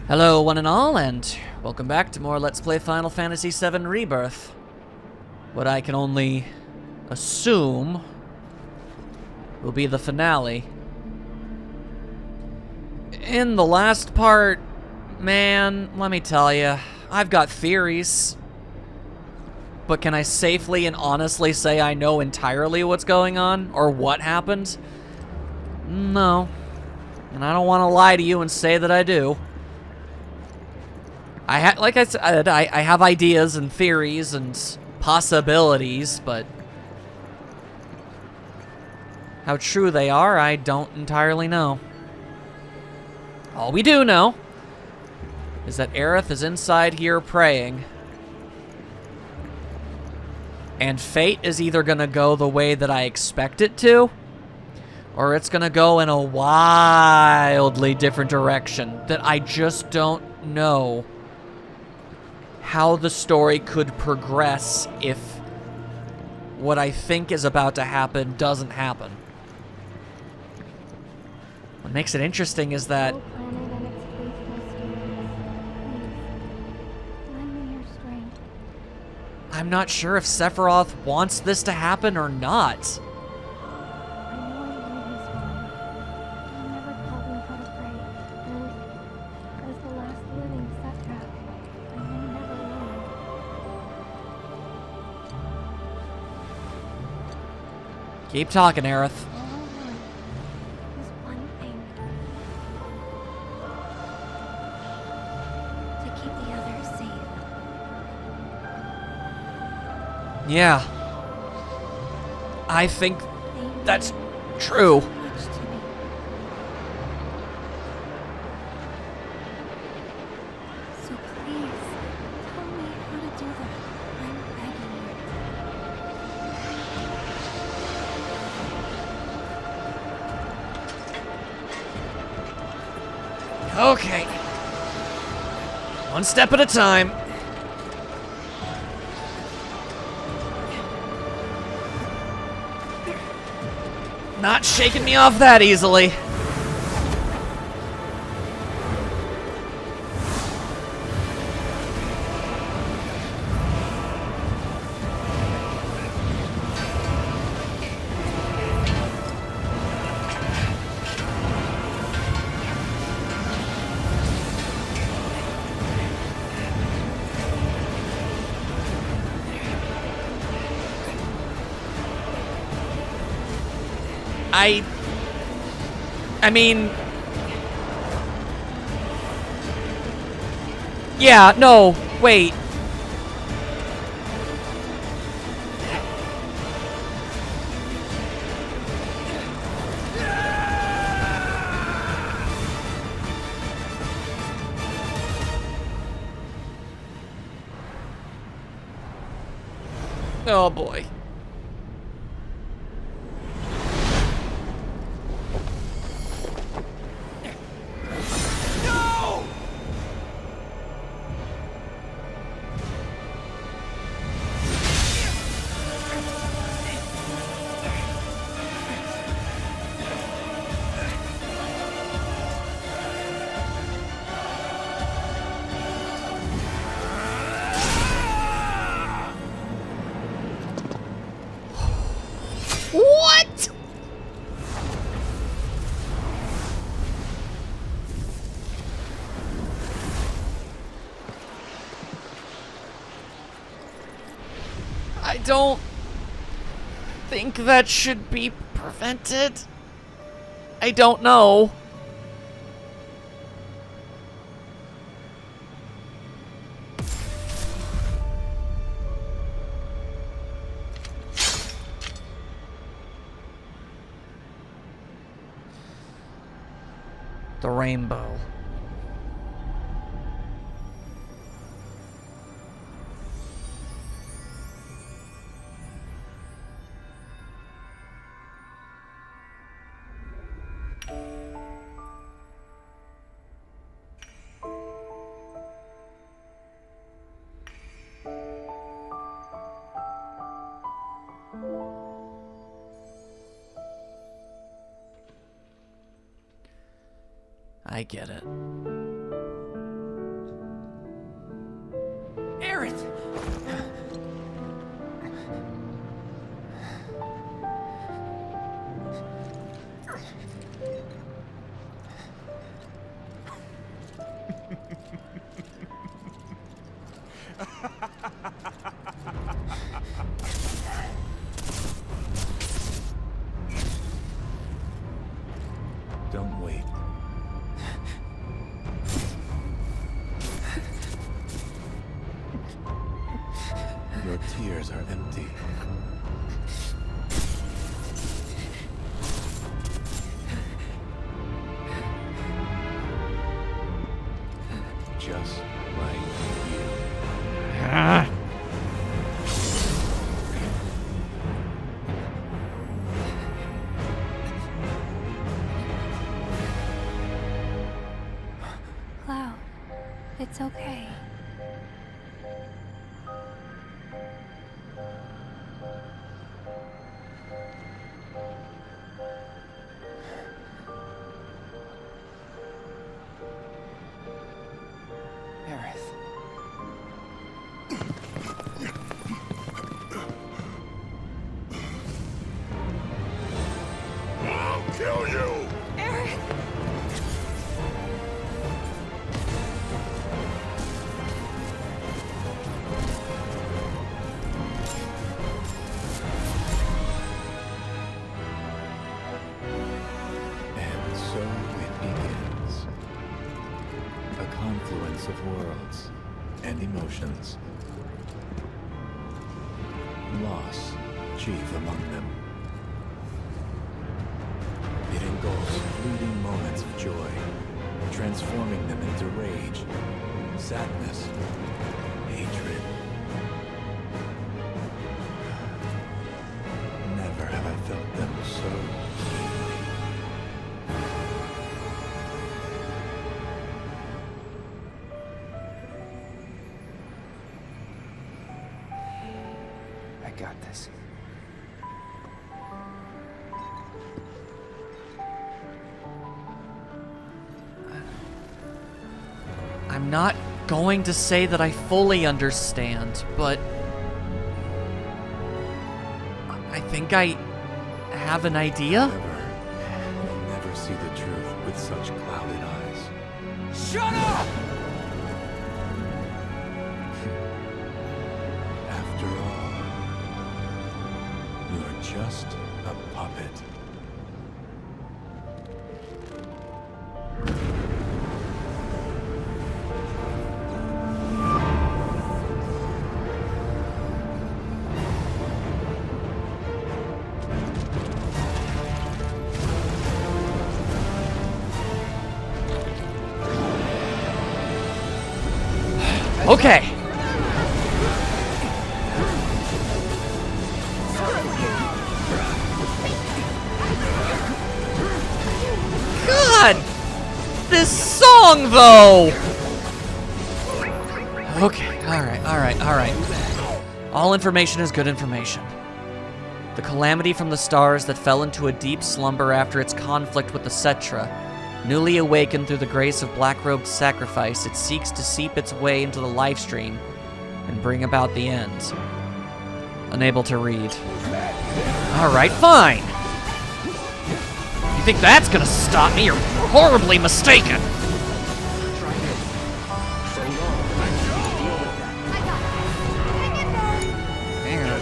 Hello one and all, and welcome back to more Let's Play Final Fantasy VII Rebirth. What I can only assume will be the finale. In the last part, man, let me tell you, I've got theories. But can I safely and honestly say I know entirely what's going on, or what happened? No. And I don't want to lie to you and say that I do. Like I said, I have ideas and theories and possibilities, but how true they are, I don't entirely know. All we do know is that Aerith is inside here praying, and fate is either gonna go the way that I expect it to, or it's gonna go in a wildly different direction that I just don't know how the story could progress if what I think is about to happen doesn't happen. What makes it interesting is that I'm not sure if Sephiroth wants this to happen or not. Keep talking, Aerith. All I want is one thing. To keep the others safe. Yeah. I think that's true. Much to me. So please, tell me how to do that. I'm begging you. Okay. One step at a time. Not shaking me off that easily. I mean, yeah, no, wait. Oh boy. What? I don't think that should be prevented. I don't know. The rainbow. I get it. Don't wait. Your tears are empty. Just like you. Cloud, it's okay. Aerith. I'll kill you! And so it begins. A confluence of worlds and emotions. Loss chief among them. It engulfs fleeting moments of joy, transforming them into rage, sadness, hatred. Never have I felt them so keenly. I got this. I'm not going to say that I fully understand, but I think I have an idea. You'll never see the truth with such clouded eyes. Shut up! After all, you're just a puppet. Okay. God! This song, though! Okay, alright. All information is good information. The calamity from the stars that fell into a deep slumber after its conflict with the Cetra. Newly awakened through the grace of black-robed sacrifice, it seeks to seep its way into the life stream and bring about the end. Unable to read. Alright, fine! You think that's gonna stop me? You're horribly mistaken!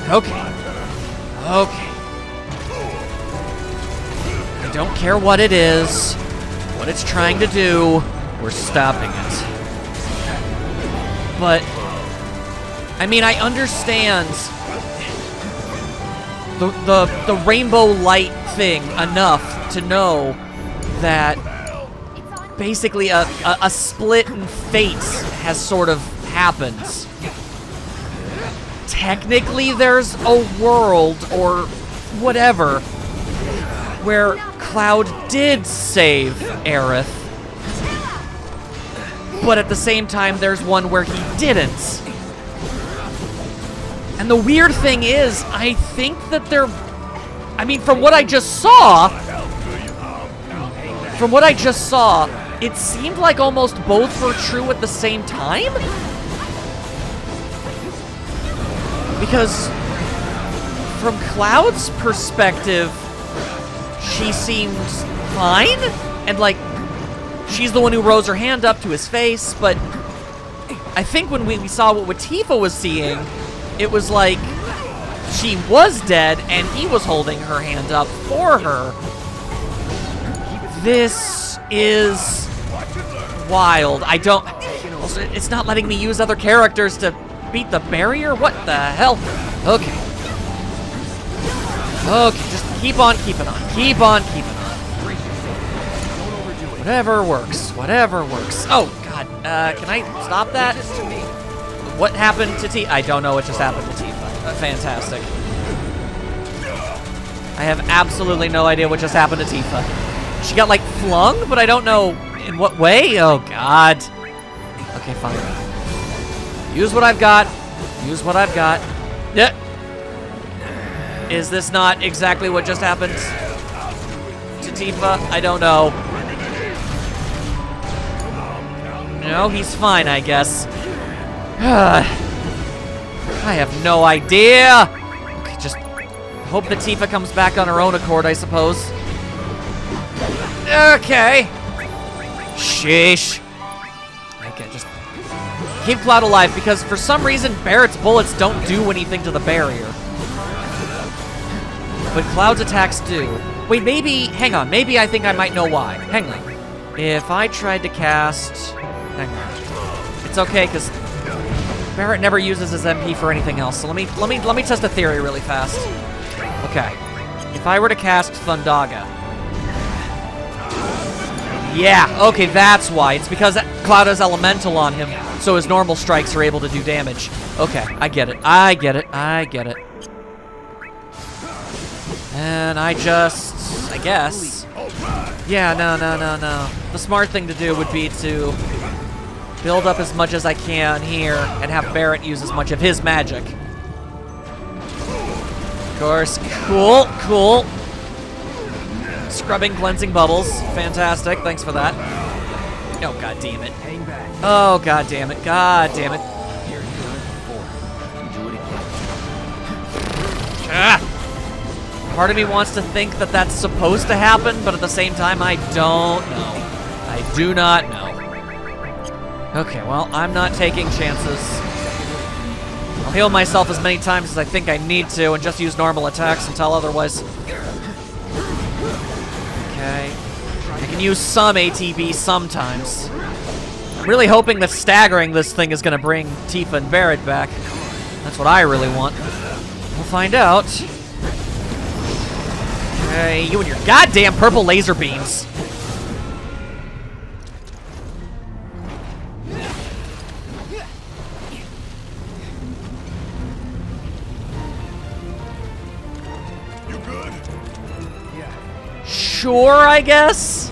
Okay. I don't care what it is, what it's trying to do, we're stopping it. But, I mean, I understand the rainbow light thing enough to know that basically a split in fate has sort of happened. Technically, there's a world, or whatever, where Cloud did save Aerith, but at the same time, there's one where he didn't. And the weird thing is, I think that they're... I mean, from what I just saw, it seemed like almost both were true at the same time? Because from Cloud's perspective, she seemed fine, and like, she's the one who rose her hand up to his face, but I think when we saw what Tifa was seeing, it was like she was dead and he was holding her hand up for her. This is wild. I don't... Also, it's not letting me use other characters to beat the barrier? What the hell? Okay. Okay, just keep on keeping on. Keep on keeping on. Whatever works. Whatever works. Oh, God. Can I stop that? What happened to Tifa? I don't know what just happened to Tifa. Fantastic. I have absolutely no idea what just happened to Tifa. She got, like, flung, but I don't know in what way. Oh, God. Okay, fine. Use what I've got. Use what I've got. Yeah. Is this not exactly what just happened to Tifa? I don't know. No, he's fine, I guess. I have no idea. Okay, just hope that Tifa comes back on her own accord, I suppose. Okay. Sheesh. Okay, just keep Cloud alive, because for some reason Barrett's bullets don't do anything to the barrier. But Cloud's attacks do. Wait, maybe, hang on, maybe I think I might know why. Hang on. If I tried to cast, hang on. It's okay, because Barrett never uses his MP for anything else. So let me test a theory really fast. Okay. If I were to cast Thundaga. Yeah, okay, that's why. It's because Cloud has Elemental on him, so his normal strikes are able to do damage. Okay, I get it. I get it. I get it. And I guess. Yeah, no. The smart thing to do would be to build up as much as I can here and have Barrett use as much of his magic. Of course. Cool. Scrubbing cleansing bubbles. Fantastic. Thanks for that. Oh, god damn it. Oh, god damn it. God damn it. Ah! Part of me wants to think that that's supposed to happen, but at the same time, I don't know. I do not know. Okay, well, I'm not taking chances. I'll heal myself as many times as I think I need to and just use normal attacks until otherwise. Okay. I can use some ATB sometimes. I'm really hoping that staggering this thing is going to bring Tifa and Barrett back. That's what I really want. We'll find out. Okay, you and your goddamn purple laser beams. You good? Sure, I guess.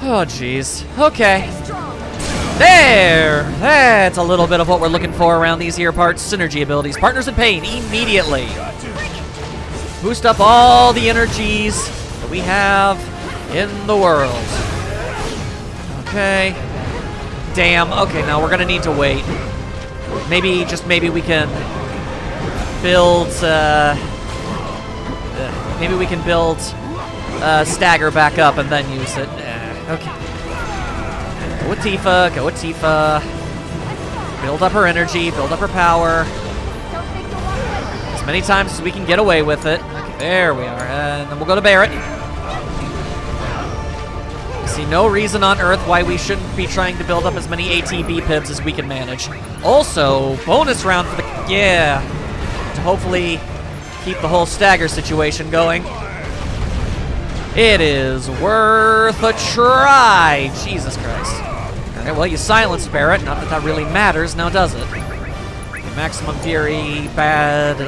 Oh, jeez. Okay. There! That's a little bit of what we're looking for around these here parts. Synergy abilities. Partners in pain immediately. Boost up all the energies that we have in the world. Okay. Damn. Okay, now we're gonna need to wait. Maybe, just maybe we can build, maybe we can build Stagger back up and then use it. Okay. Go with Tifa, go with Tifa. Build up her energy, build up her power. As many times as we can get away with it. Okay, there we are. And then we'll go to Barrett. I see no reason on earth why we shouldn't be trying to build up as many ATB pips as we can manage. Also, bonus round for the... Yeah. To hopefully keep the whole stagger situation going. It is worth a try. Jesus Christ. Alright, well, you silenced Barrett. Not that that really matters, now does it? Okay, maximum fury, bad,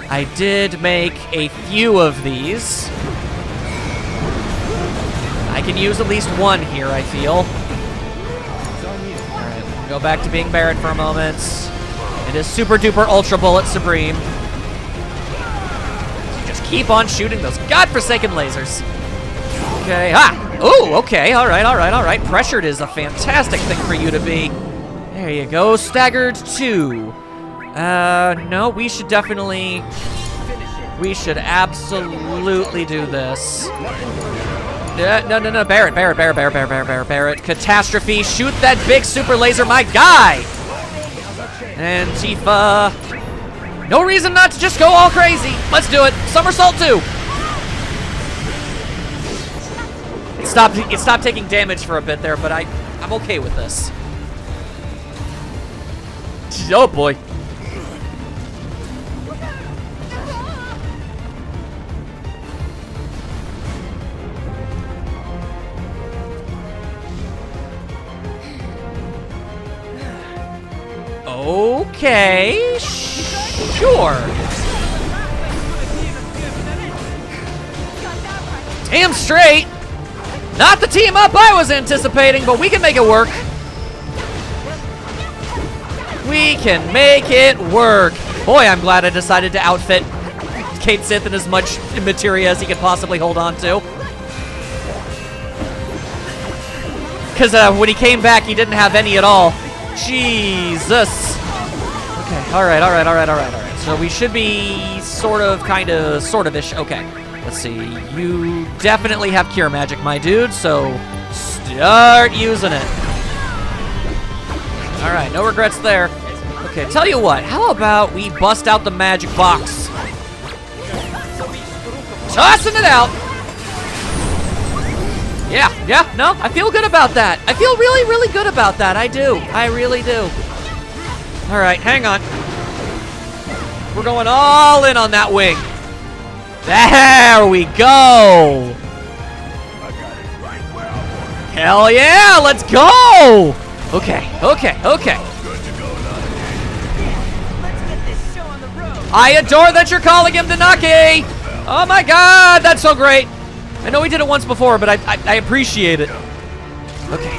I did make a few of these. I can use at least one here, I feel. Alright, go back to being Barrett for a moment. It is Super Duper Ultra Bullet Supreme. Keep on shooting those godforsaken lasers. Okay, oh, okay, all right. Pressured is a fantastic thing for you to be. There you go, staggered 2. No, we should definitely We should absolutely do this. No. Barret. Catastrophe. Shoot that big super laser, my guy. And Tifa. No reason not to just go all crazy. Let's do it. Somersault 2. It stopped taking damage for a bit there, but I'm okay with this. Oh boy. Okay, sure. Damn straight. Not the team up I was anticipating, but we can make it work. We can make it work. Boy, I'm glad I decided to outfit Cait Sith in as much materia as he could possibly hold on to. Because when he came back, he didn't have any at all. Jesus. Okay, all right. So we should be sort of-ish. Okay, let's see. You definitely have cure magic, my dude, so start using it. All right, no regrets there. Okay, tell you what, how about we bust out the magic box? Tossing it out. Yeah, no, I feel good about that. I feel really, really good about that. I do. I really do. All right, hang on. We're going all in on that wing. There we go. Hell yeah, let's go. Okay. I adore that you're calling him Denaki. Oh my God, that's so great. I know we did it once before, but I appreciate it. Okay.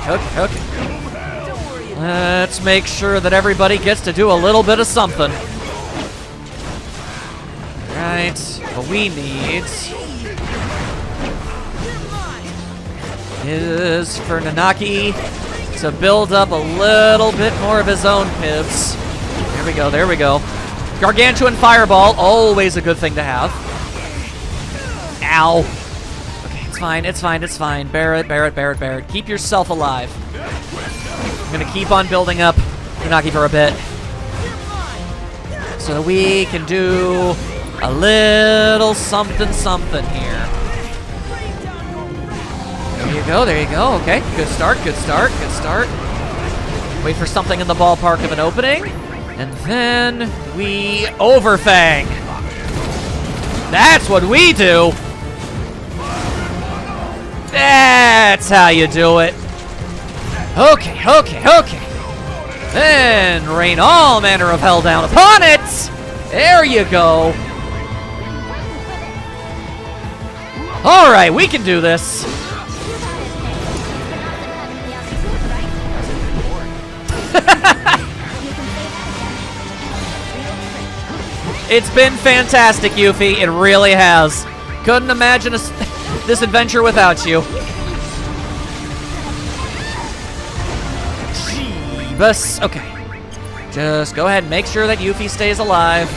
Let's make sure that everybody gets to do a little bit of something. Right, what we need is for Nanaki to build up a little bit more of his own pips. There we go. Gargantuan Fireball, always a good thing to have. Ow. Okay, it's fine. Barret. Keep yourself alive. I'm gonna keep on building up Nanaki for a bit, so that we can do a little something here. There you go. Okay, good start. Wait for something in the ballpark of an opening, and then we overfang. That's what we do. That's how you do it. Okay. Then rain all manner of hell down upon it. There you go. All right, we can do this. It's been fantastic, Yuffie. It really has. Couldn't imagine this adventure without you. Jeebus. Okay. Just go ahead and make sure that Yuffie stays alive.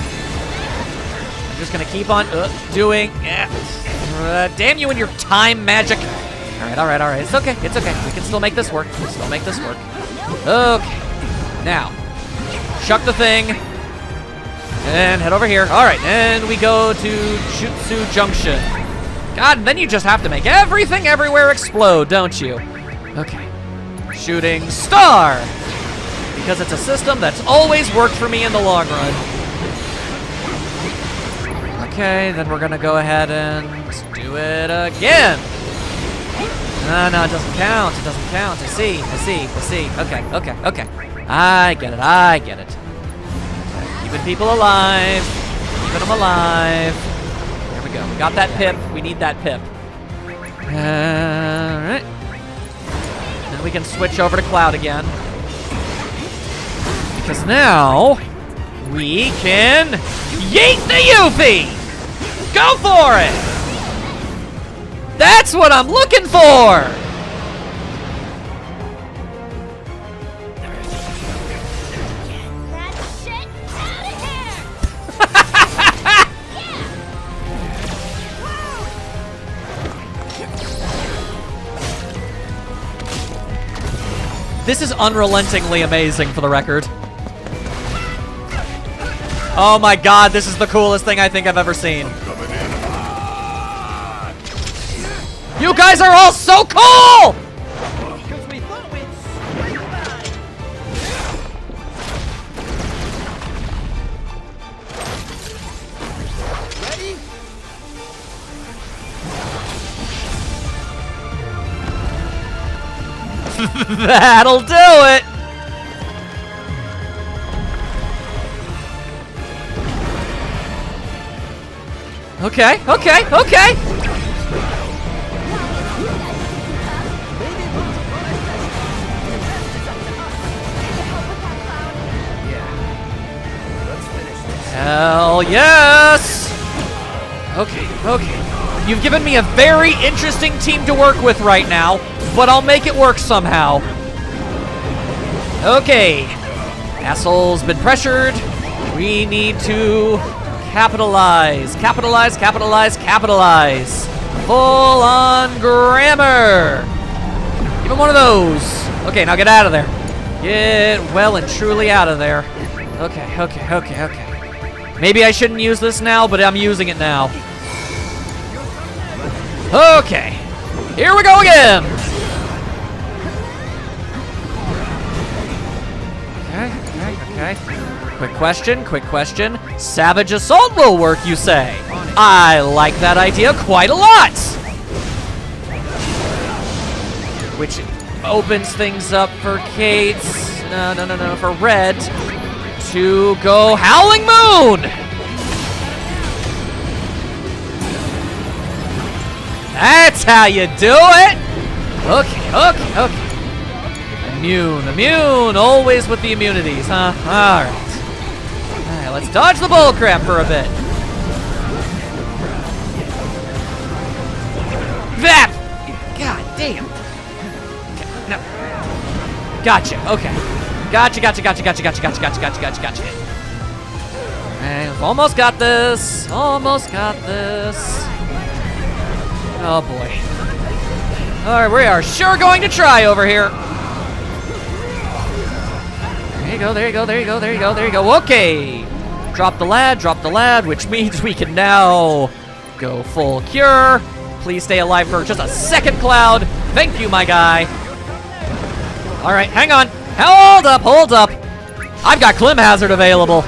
I'm just gonna keep on doing. Damn you and your time magic. All right. It's okay. We can still make this work. Okay. Now, chuck the thing. And head over here. All right, and we go to Jutsu Junction. God, and then you just have to make everything everywhere explode, don't you? Okay. Shooting Star. Because it's a system that's always worked for me in the long run. Okay, then we're gonna go ahead and do it again. No, it doesn't count. I see. Okay. I get it. Keeping people alive. Keeping them alive. There we go. We got that pip. We need that pip. Alright. Then we can switch over to Cloud again. Because now we can yeet the Yuffie! Go for it! That's what I'm looking for! This is unrelentingly amazing, for the record. Oh my god, this is the coolest thing I think I've ever seen. You guys are all so cool! That'll do it! Okay, okay, okay! Hell yes! Okay, okay. You've given me a very interesting team to work with right now, but I'll make it work somehow. Okay. Asshole's been pressured. We need to capitalize. Capitalize, capitalize, capitalize. Full on grammar. Even one of those. Okay, now get out of there. Get well and truly out of there. Okay, okay, okay, okay. Maybe I shouldn't use this now, but I'm using it now. Okay. Here we go again. Okay, okay, okay. Quick question, quick question. Savage Assault will work, you say? I like that idea quite a lot. Which opens things up for Kate. No, for Red to go Howling Moon. That's how you do it. Okay, okay, okay. Immune, immune, always with the immunities, huh? All right. All right, let's dodge the bullcrap for a bit. That! God damn. Okay, no. Gotcha, okay. Gotcha. Alright, almost got this. Almost got this. Oh boy. Alright, we are sure going to try over here. There you go, there you go, there you go, there you go, there you go. Okay. Drop the lad, which means we can now go full cure. Please stay alive for just a second, Cloud. Thank you, my guy. Alright, hang on. Hold up, hold up. I've got Clim Hazard available.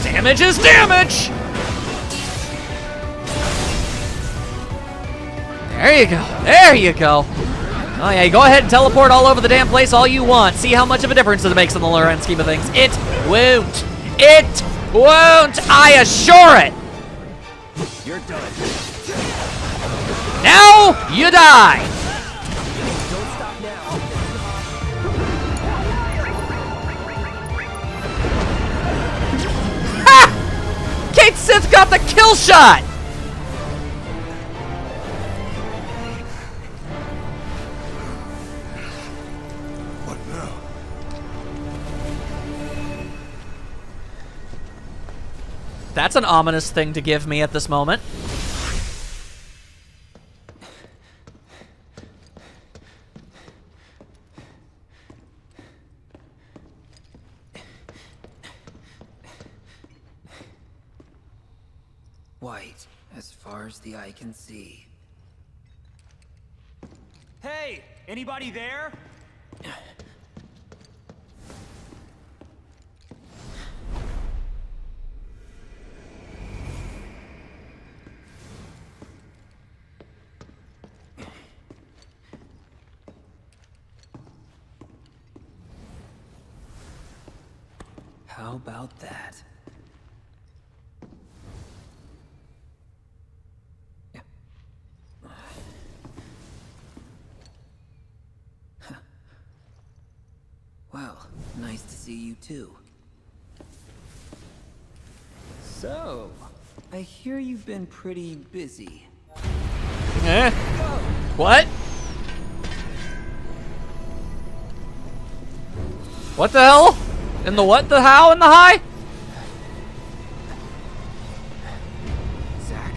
Damage is damage. There you go, there you go. Oh yeah, you go ahead and teleport all over the damn place all you want. See how much of a difference it makes in the grand scheme of things. It won't. It won't, I assure it. You're done. Now you die. Don't stop now. Ha! Kate Sith got the kill shot. What now? That's an ominous thing to give me at this moment. White, as far as the eye can see. Hey, anybody there? How about that? Well, nice to see you too. So, I hear you've been pretty busy. Eh? What? What the hell? In the what, the how, and the high? Zack.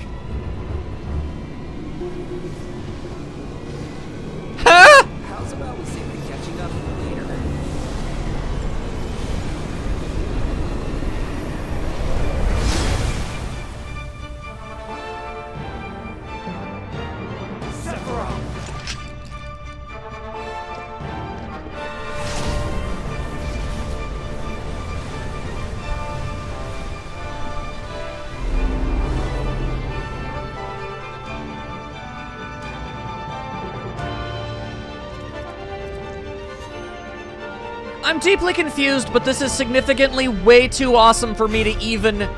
I'm deeply confused, but this is significantly way too awesome for me to even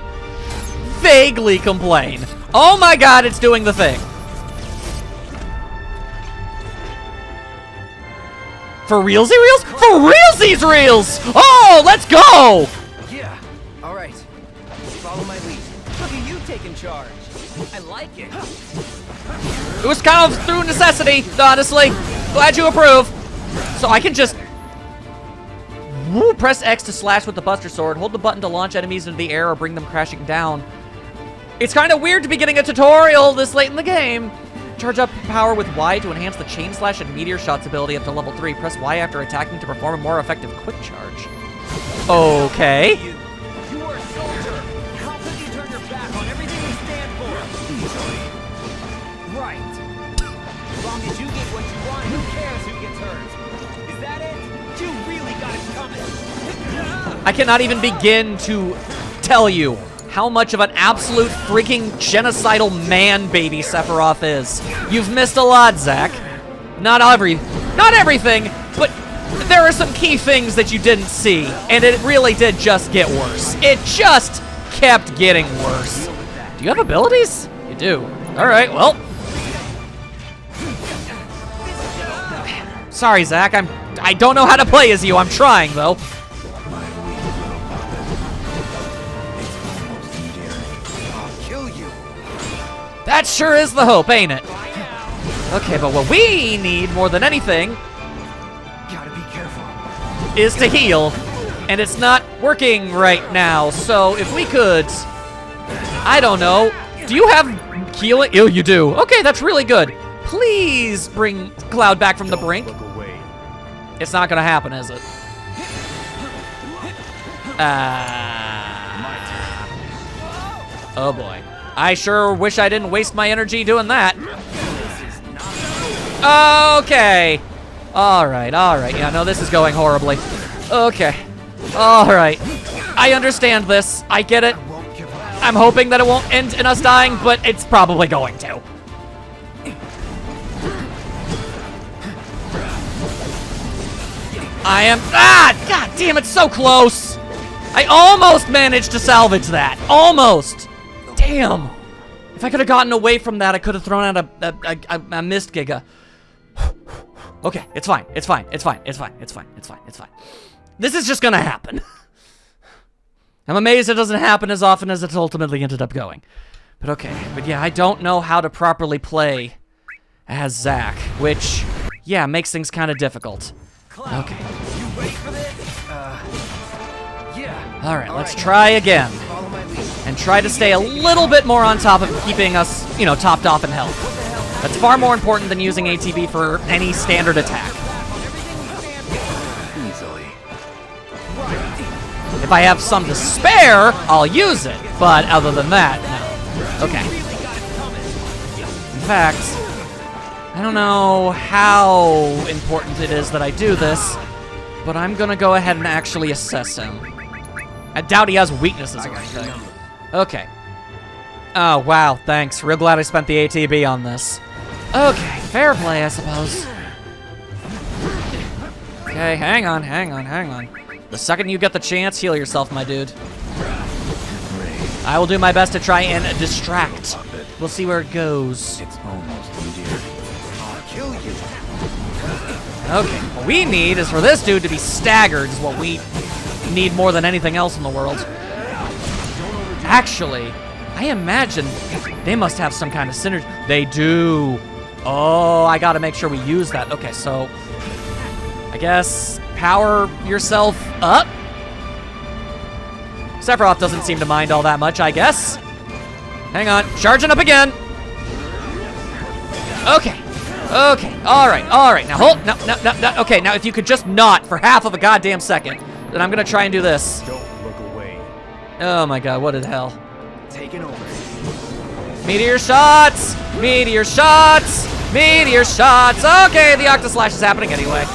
vaguely complain. Oh my god, it's doing the thing. For realsy reels? For realsies reels! Oh, let's go! Yeah. All right. Follow my lead. Look at you taking charge. I like it. It was kind of through necessity, honestly. Glad you approve. So I can just... Woo, press X to slash with the Buster Sword. Hold the button to launch enemies into the air or bring them crashing down. It's kind of weird to be getting a tutorial this late in the game. Charge up power with Y to enhance the Chain Slash and Meteor Shots ability up to level 3. Press Y after attacking to perform a more effective quick charge. Okay. You are a soldier. How could you turn your back on everything you stand for? Easily. Right. As long as you get what you want, who cares who gets hurt? Is that it? You really got it coming. I cannot even begin to tell you how much of an absolute freaking genocidal man baby Sephiroth is. You've missed a lot, Zack. Not everything, but there are some key things that you didn't see, and it really did just get worse. It just kept getting worse. Do you have abilities? You do. All right, well. Sorry, Zack. I don't know how to play as you. I'm trying, though. That sure is the hope, ain't it? Okay, but what we need more than anything Gotta be careful. is to heal, and it's not working right now. So if we could, I don't know, do you have healing? Oh, you do. Okay, that's really good. Please bring Cloud back from the brink. Look away. It's not gonna happen, is it? Oh boy. I sure wish I didn't waste my energy doing that. Okay. All right. Yeah, no, this is going horribly. Okay. All right. I understand this. I get it. I'm hoping that it won't end in us dying, but it's probably going to. I am... God damn it, so close. I almost managed to salvage that. Almost. Damn. If I could have gotten away from that, I could have thrown out a mist giga. Okay, it's fine. This is just gonna happen. I'm amazed it doesn't happen as often as it ultimately ended up going. But okay, yeah, I don't know how to properly play as Zack, which, yeah, makes things kind of difficult. Okay. You ready for this? Yeah. All right, let's try again. Follow my lead. And try to stay a little bit more on top of keeping us, topped off in health. That's far more important than using ATB for any standard attack. Easily. If I have some to spare, I'll use it. But other than that, no. Okay. In fact, I don't know how important it is that I do this, but I'm gonna go ahead and actually assess him. I doubt he has weaknesses or anything. Okay. Oh, wow, thanks. Real glad I spent the ATB on this. Okay, fair play, I suppose. Okay, hang on. The second you get the chance, heal yourself, my dude. I will do my best to try and distract. We'll see where it goes. It's almost endeared. I'll kill you. Okay, what we need is for this dude to be staggered is what we need more than anything else in the world. Actually, I imagine they must have some kind of synergy. They do. Oh, I gotta make sure we use that. Okay, so I guess power yourself up? Sephiroth doesn't seem to mind all that much, I guess. Hang on, charging up again. Okay, all right. Now hold, no. Okay, now if you could just not for half of a goddamn second, then I'm gonna try and do this. Don't look away. Oh my god, what the hell? Taking over. Meteor shots! Meteor shots! Meteor shots! Okay, the Octoslash is happening anyway.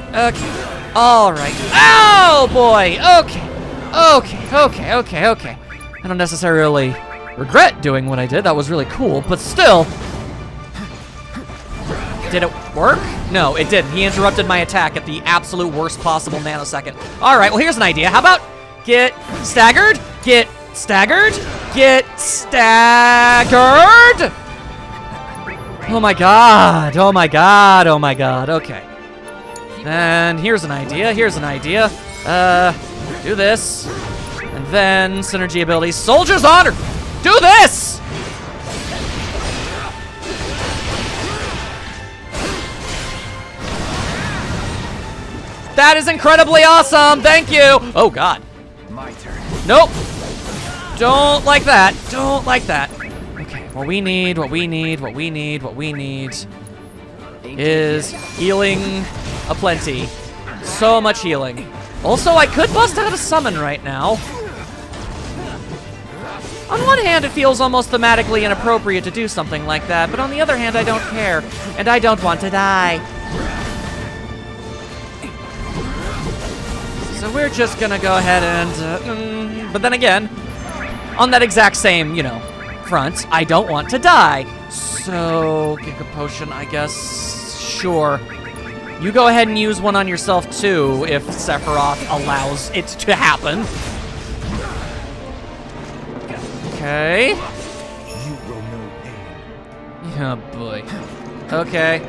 Okay. Alright. Oh boy! Okay. I don't necessarily regret doing what I did. That was really cool, but still. Did it work? No, it didn't. He interrupted my attack at the absolute worst possible nanosecond. All right, well, here's an idea. How about get staggered, get staggered, get staggered? Oh my god, oh my god, oh my god, okay. And here's an idea, do this. And then synergy abilities. Soldier's Honor! Do this! That is incredibly awesome, thank you! Oh god. My turn. Nope. Don't like that, don't like that. Okay, what we need is healing aplenty. So much healing. Also, I could bust out a summon right now. On one hand, it feels almost thematically inappropriate to do something like that, but on the other hand, I don't care, and I don't want to die. So we're just gonna go ahead and, but then again, on that exact same, you know, front, I don't want to die. So, Giga Potion, I guess, sure. You go ahead and use one on yourself too, if Sephiroth allows it to happen. Okay. Oh boy. Okay,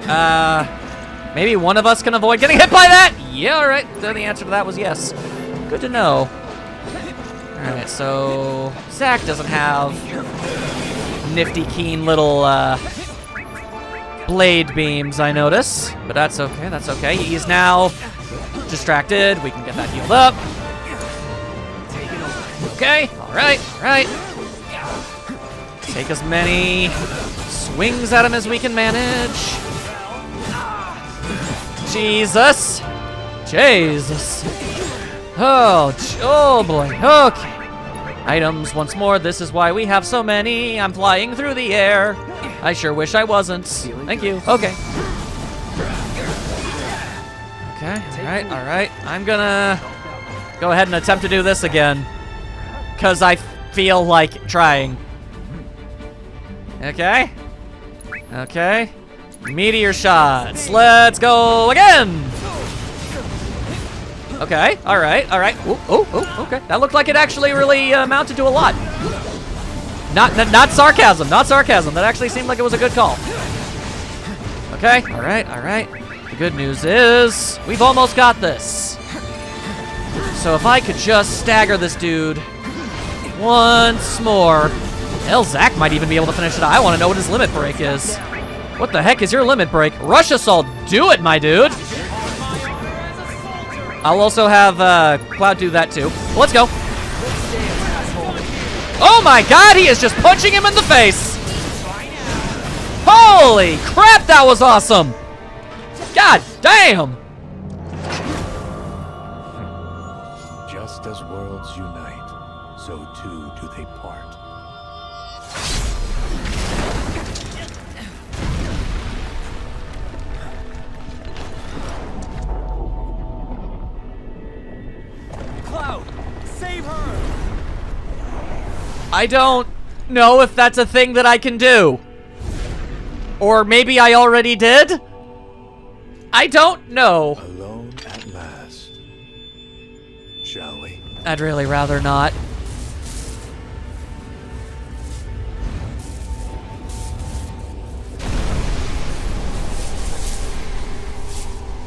maybe one of us can avoid getting hit by that? Yeah, alright, then the answer to that was yes. Good to know. Alright, so Zack doesn't have nifty, keen little, blade beams, I notice. But that's okay, that's okay. He's now distracted. We can get that healed up. Okay, alright, alright. Take as many swings at him as we can manage. Jesus. Jesus. Oh boy, okay. Items once more, this is why we have so many. I'm flying through the air. I sure wish I wasn't. Thank you, okay. Okay, alright, alright. I'm gonna go ahead and attempt to do this again. Cause I feel like trying. Okay. Okay. Meteor shots, let's go again! Okay, alright, alright. Oh, okay. That looked like it actually really amounted to a lot. Not sarcasm, not sarcasm. That actually seemed like it was a good call. Okay, alright, alright. The good news is, we've almost got this. So if I could just stagger this dude once more. Hell, Zack might even be able to finish it. I want to know what his limit break is. What the heck is your limit break? Rush Assault, do it, my dude! I'll also have Cloud do that too. Let's go. Oh my god, he is just punching him in the face! Holy crap, that was awesome! God damn! Just as worlds unite, so too do they part. Cloud, save her! I don't know if that's a thing that I can do. Or maybe I already did? I don't know. Alone at last. Shall we? I'd really rather not.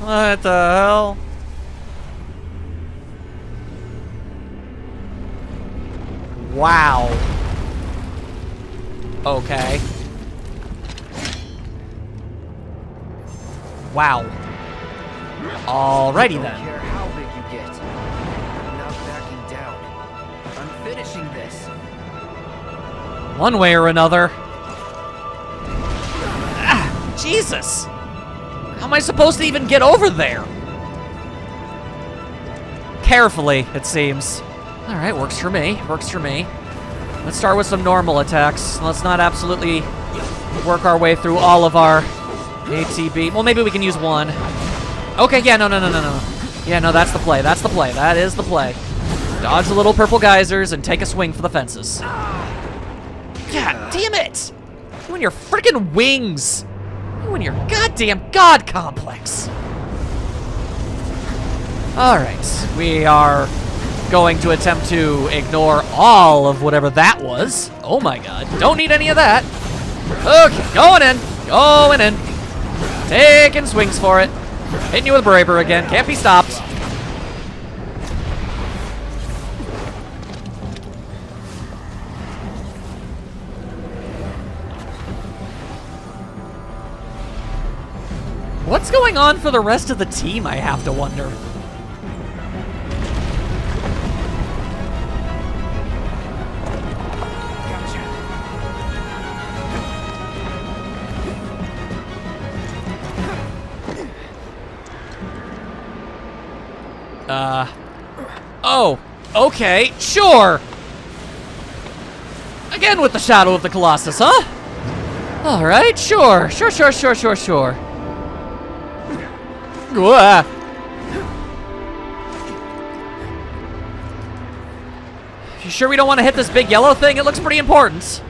What the hell? Wow. Okay. Wow. Alrighty I don't then. care how big you get. I'm not backing down. I'm finishing this. One way or another. Ah, Jesus. How am I supposed to even get over there? Carefully, it seems. Alright, works for me. Works for me. Let's start with some normal attacks. Let's not absolutely work our way through all of our ATB. Well, maybe we can use one. Okay, yeah, no. Yeah, no, that's the play. That's the play. That is the play. Dodge the little purple geysers and take a swing for the fences. God damn it! You and your freaking wings! You and your goddamn god complex. Alright, we are going to attempt to ignore all of whatever that was. Oh my god, don't need any of that. Okay, going in. Taking swings for it. Hitting you with Braver again, can't be stopped. What's going on for the rest of the team, I have to wonder. Oh, okay, sure. Again with the Shadow of the Colossus, huh? All right, sure. Wah. You sure we don't want to hit this big yellow thing? It looks pretty important.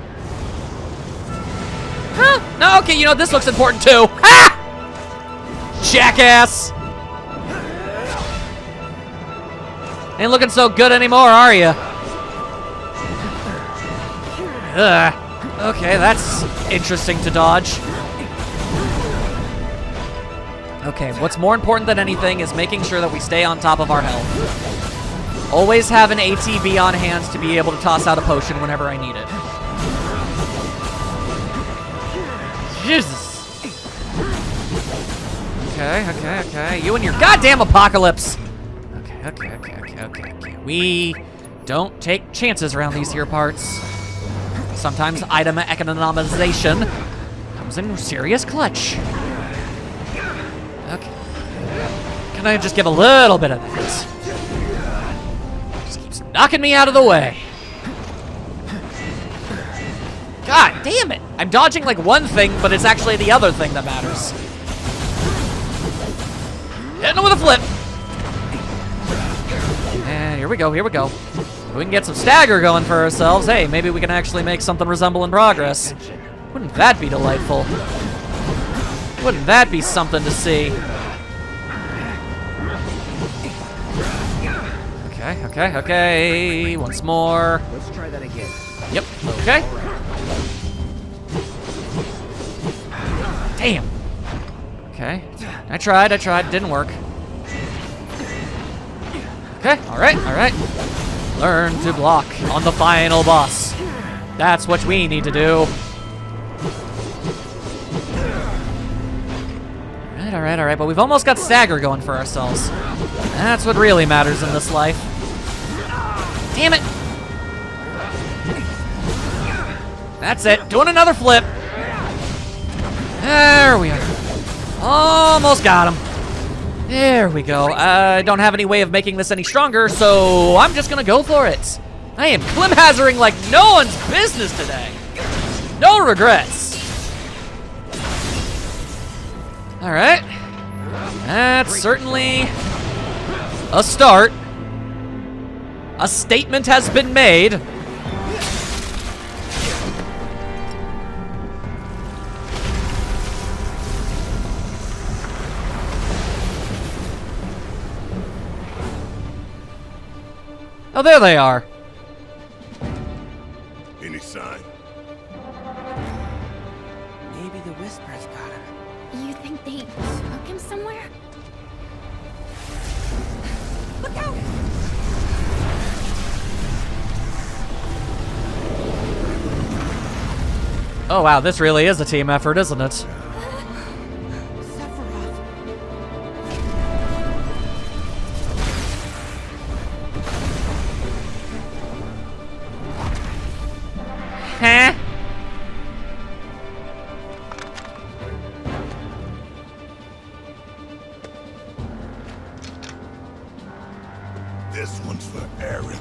Huh? No, okay, you know, this looks important too. Ha! Jackass! Ain't looking so good anymore, are you? Okay, that's interesting to dodge. Okay, what's more important than anything is making sure that we stay on top of our health. Always have an ATB on hand to be able to toss out a potion whenever I need it. Jesus. Okay. You and your goddamn apocalypse. Okay. We don't take chances around these here parts. Sometimes item economization comes in serious clutch. Okay. Can I just give a little bit of that? Just keeps knocking me out of the way. God damn it! I'm dodging like one thing, but it's actually the other thing that matters. Hitting him with a flip. And here we go. If we can get some stagger going for ourselves, hey, maybe we can actually make something resembling progress. Wouldn't that be delightful? Wouldn't that be something to see? Okay. Once more. Let's try that again. Yep, okay. Damn. Okay. I tried. Didn't work. Okay, alright. Learn to block on the final boss. That's what we need to do. Alright, but we've almost got stagger going for ourselves. That's what really matters in this life. Damn it! That's it, doing another flip. There we are. Almost got him. There we go. I don't have any way of making this any stronger, so I'm just gonna go for it. I am Klim-hazarding like no one's business today. No regrets. All right. That's certainly a start. A statement has been made. Oh, there they are. Any sign? Maybe the Whispers got him. You think they took him somewhere? Look out! Oh wow, this really is a team effort, isn't it? Sephiroth. Huh? This one's for Aerith.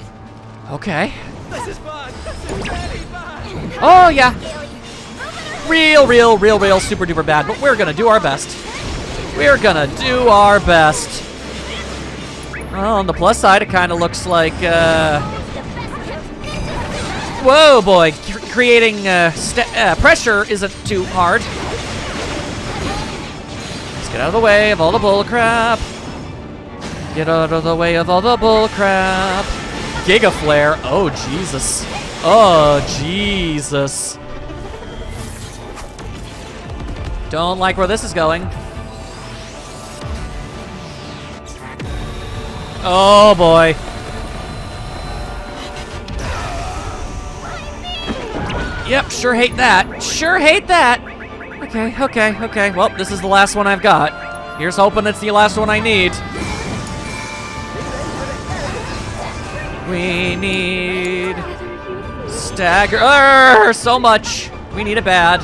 Okay. This is fun. This is very fun. Oh yeah. Real super duper bad, but we're gonna do our best. We're gonna do our best. Well, on the plus side, it kind of looks like, whoa boy, creating pressure isn't too hard. Get out of the way of all the bullcrap. Get out of the way of all the bullcrap. Giga Flare. Oh, Jesus. Oh, Jesus. Don't like where this is going. Oh, boy. Yep, sure hate that. Sure hate that. Okay. Well, this is the last one I've got. Here's hoping it's the last one I need. We need stagger. So much. We need it bad.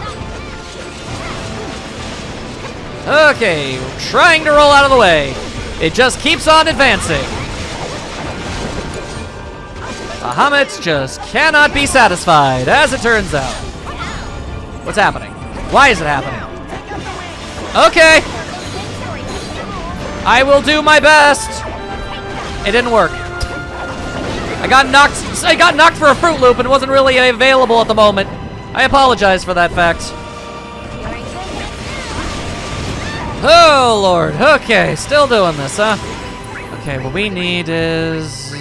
Okay, trying to roll out of the way. It just keeps on advancing. Bahamut just cannot be satisfied, as it turns out. What's happening? Why is it happening? Okay. I will do my best. It didn't work. I got knocked for a Fruit Loop and wasn't really available at the moment. I apologize for that fact. Oh, Lord. Okay, still doing this, huh? Okay, what we need is...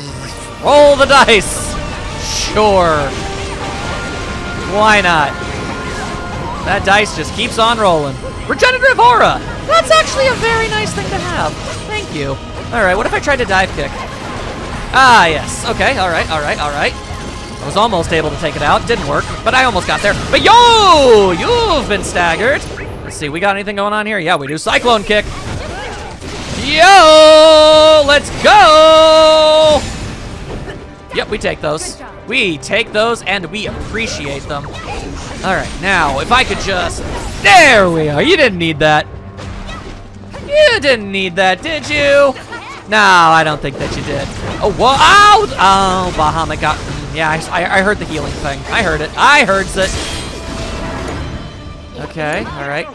roll the dice! Sure. Why not? That dice just keeps on rolling. Regenerative Aura! That's actually a very nice thing to have. Thank you. Alright, what if I tried to dive kick? Ah, yes. Okay, alright. I was almost able to take it out. Didn't work, but I almost got there. But yo! You've been staggered. Let's see, we got anything going on here? Yeah, we do. Cyclone Kick. Yo! Let's go! Yep, we take those. We take those and we appreciate them. Alright, now, if I could just... there we are. You didn't need that. You didn't need that, did you? No, I don't think that you did. Oh, whoa. Ow! Oh, Bahamut got... yeah, I heard the healing thing. I heard it. I heard it. Okay, alright.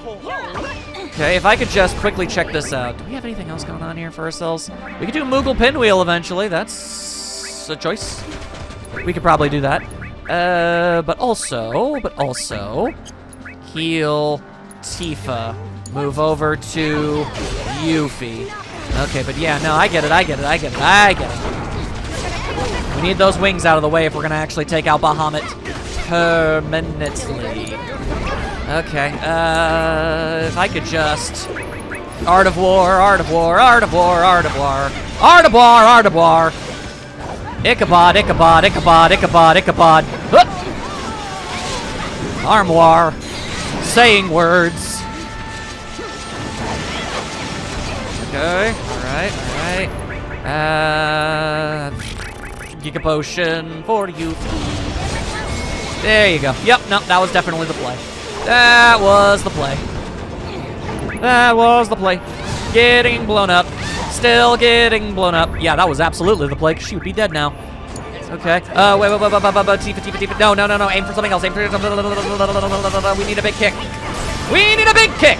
Okay, if I could just quickly check this out. Do we have anything else going on here for ourselves? We could do Moogle Pinwheel eventually. That's a choice. We could probably do that. But also, heal Tifa. Move over to Yuffie. Okay, but yeah, no, I get it. We need those wings out of the way if we're gonna actually take out Bahamut permanently. Okay, if I could just... Art of War. Ichabod. Armoire. Saying words. Okay, alright. Giga Potion for you. There you go. Yep, no, that was definitely the play. That was the play. Getting blown up. Still getting blown up. Yeah, that was absolutely the play, because she would be dead now. Okay. Wait. Tifa. No. Aim for something else. We need a big kick.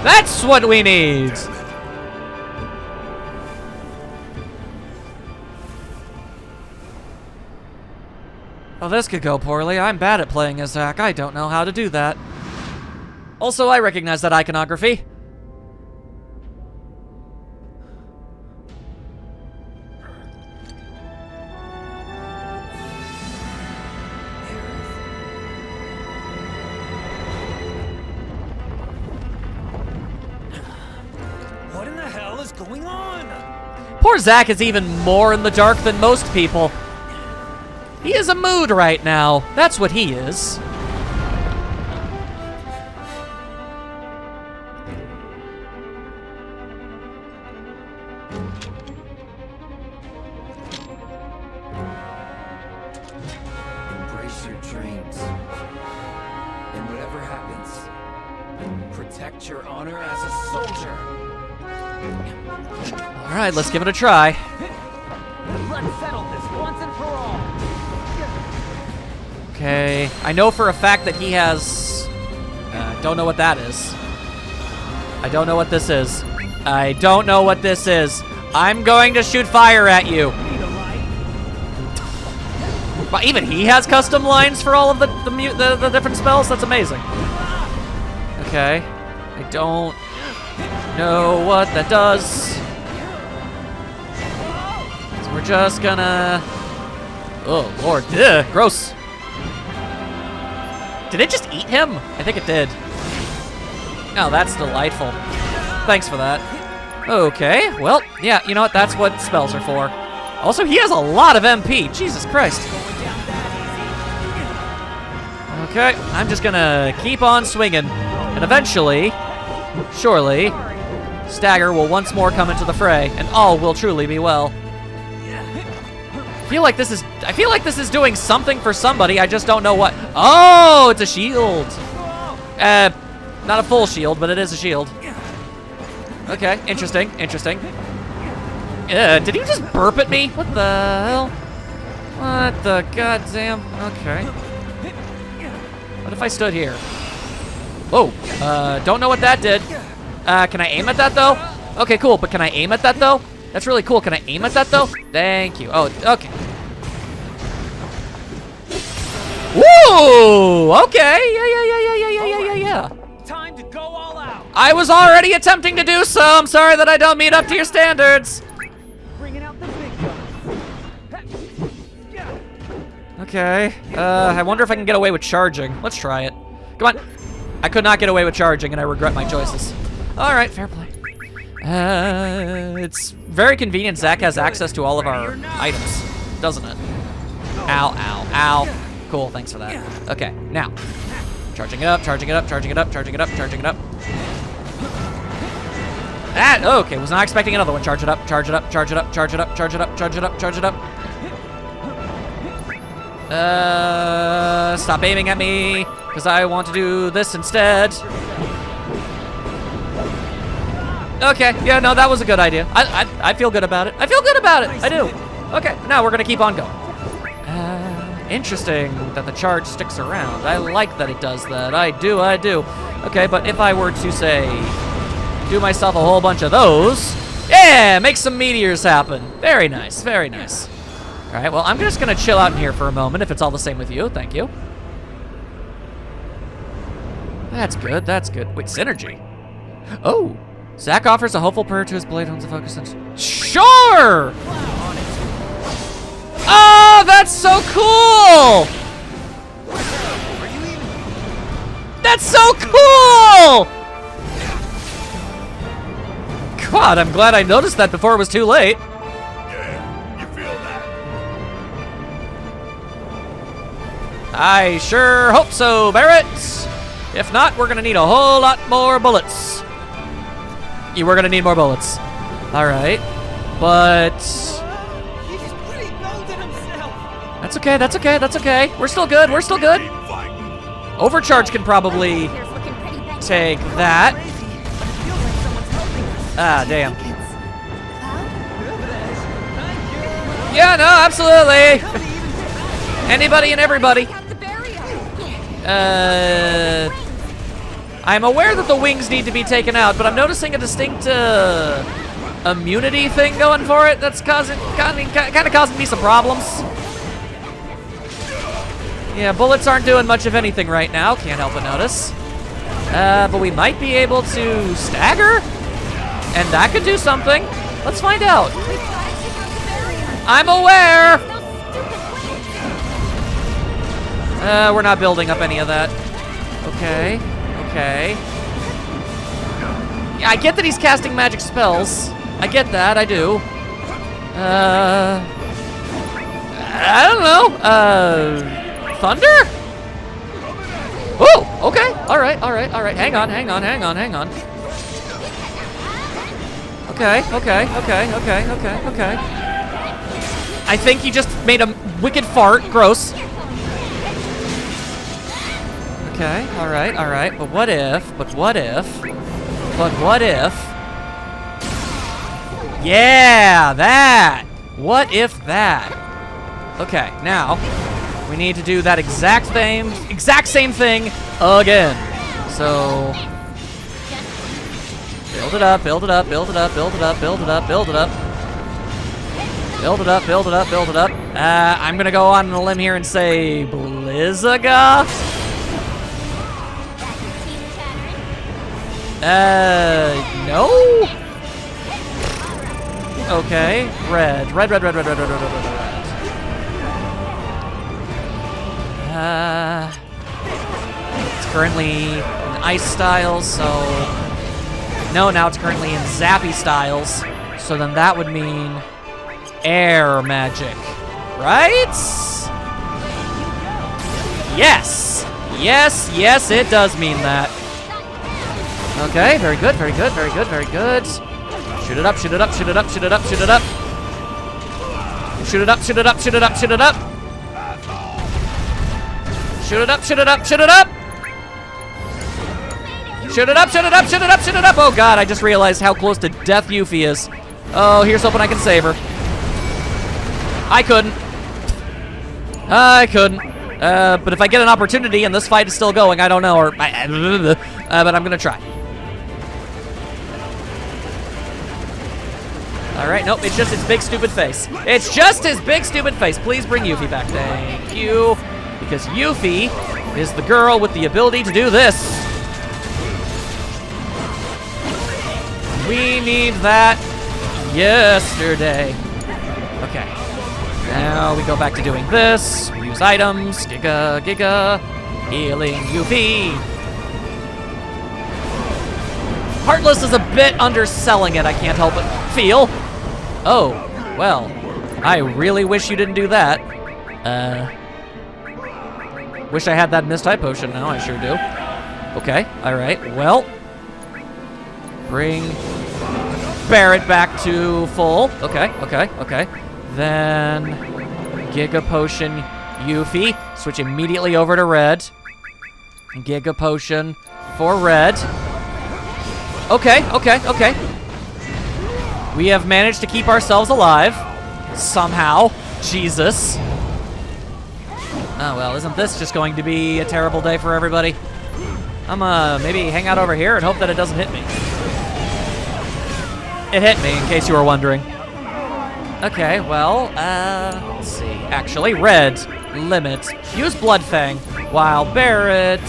That's what we need. Well, this could go poorly. I'm bad at playing as Zack. I don't know how to do that. Also, I recognize that iconography. What in the hell is going on? Poor Zack is even more in the dark than most people. He is a mood right now. That's what he is. Embrace your dreams. And whatever happens, protect your honor as a soldier. All right, let's give it a try. Let's settle this once and for all. Okay, I know for a fact that he has... don't know what that is. I don't know what this is. I'm going to shoot fire at you. But even he has custom lines for all of the different spells? That's amazing. Okay. I don't... know what that does. So we're just gonna... Oh, Lord. Ugh, gross. Did it just eat him? I think it did. Oh, that's delightful. Thanks for that. Okay, well, yeah, you know what? That's what spells are for. Also, he has a lot of MP. Jesus Christ. Okay, I'm just gonna keep on swinging. And eventually, surely, Stagger will once more come into the fray, and all will truly be well. I feel like this is doing something for somebody. I just don't know what. Oh, it's a shield. Not a full shield, but it is a shield. Okay, interesting. Did he just burp at me? What the hell? What the goddamn? Okay. What if I stood here? Whoa. Don't know what that did. Can I aim at that though? Okay, cool. But can I aim at that though? That's really cool. Can I aim at that though? Thank you. Oh, okay. Woo! Okay. Yeah. Time to go all out. I was already attempting to do so. I'm sorry that I don't meet up to your standards. Bringing out the big guns. Okay. I wonder if I can get away with charging. Let's try it. Come on. I could not get away with charging, and I regret my choices. All right, fair play. It's very convenient Zack has access to all of our items, doesn't it? Ow. Cool, thanks for that. Okay, now. Charging it up. Okay, was not expecting another one. Charge it up. Stop aiming at me, because I want to do this instead. Okay, yeah, no, that was a good idea. I feel good about it. I do. Okay, now we're gonna keep on going. Interesting that the charge sticks around. I like that it does that. I do. Okay, but if I were to, say, do myself a whole bunch of those, yeah, make some meteors happen. Very nice. All right, well, I'm just gonna chill out in here for a moment if it's all the same with you. Thank you. That's good. Wait, synergy. Oh, Zack offers a hopeful prayer to his blade hones of focus. Sure! Oh, that's so cool! That's so cool! God, I'm glad I noticed that before it was too late. Yeah, you feel that? I sure hope so, Barrett. If not, we're gonna need a whole lot more bullets. We're gonna need more bullets. All right, but He just pretty molded himself. that's okay. We're still good. Overcharge can probably Here's looking pretty bad. take that. Crazy. Feels like someone's helping us. Ah, damn. Well, Yeah, no, absolutely. How do you even do that? Anybody and everybody. have the barrier. I'm aware that the wings need to be taken out, but I'm noticing a distinct immunity thing going for it that's kind of causing me some problems. Yeah, bullets aren't doing much of anything right now. Can't help but notice. But we might be able to stagger, and that could do something. Let's find out. I'm aware. We're not building up any of that. Okay. Yeah, I get that he's casting magic spells. I get that, I do. I don't know. Thunder? Oh, okay. All right. Hang on. Okay. I think he just made a wicked fart. Gross. Okay, all right. But what if? Yeah, that. What if that? Okay, now we need to do that exact same thing again. So build it up. I'm gonna go on a limb here and say Blizzaga. No? Okay, red. Red. It's currently in ice styles, so... No, now it's currently in zappy styles. So then that would mean air magic, right? Yes! Yes, it does mean that. Okay, very good. Shoot it up. Shoot it up. Shoot it up. Oh god, I just realized how close to death Yuffie is. Oh, here's hoping I can save her. I couldn't. But if I get an opportunity and this fight is still going, I don't know, but I'm gonna try. All right, nope, it's just its big stupid face. It's just his big stupid face. Please bring Yuffie back, thank you. Because Yuffie is the girl with the ability to do this. We need that yesterday. Okay. Now we go back to doing this. We use items. Giga. Healing Yuffie. Heartless is a bit underselling it, I can't help but feel. Oh, well. I really wish you didn't do that. Wish I had that mistype potion now, I sure do. Okay, alright, well. Bring Barret back to full. Okay. Then Giga Potion Yuffie. Switch immediately over to red. Giga Potion for red. Okay. We have managed to keep ourselves alive. Somehow. Jesus. Oh, well, isn't this just going to be a terrible day for everybody? I'm maybe hang out over here and hope that it doesn't hit me. It hit me, in case you were wondering. Okay, well, let's see. Actually, red, limit, use Bloodfang, while Barret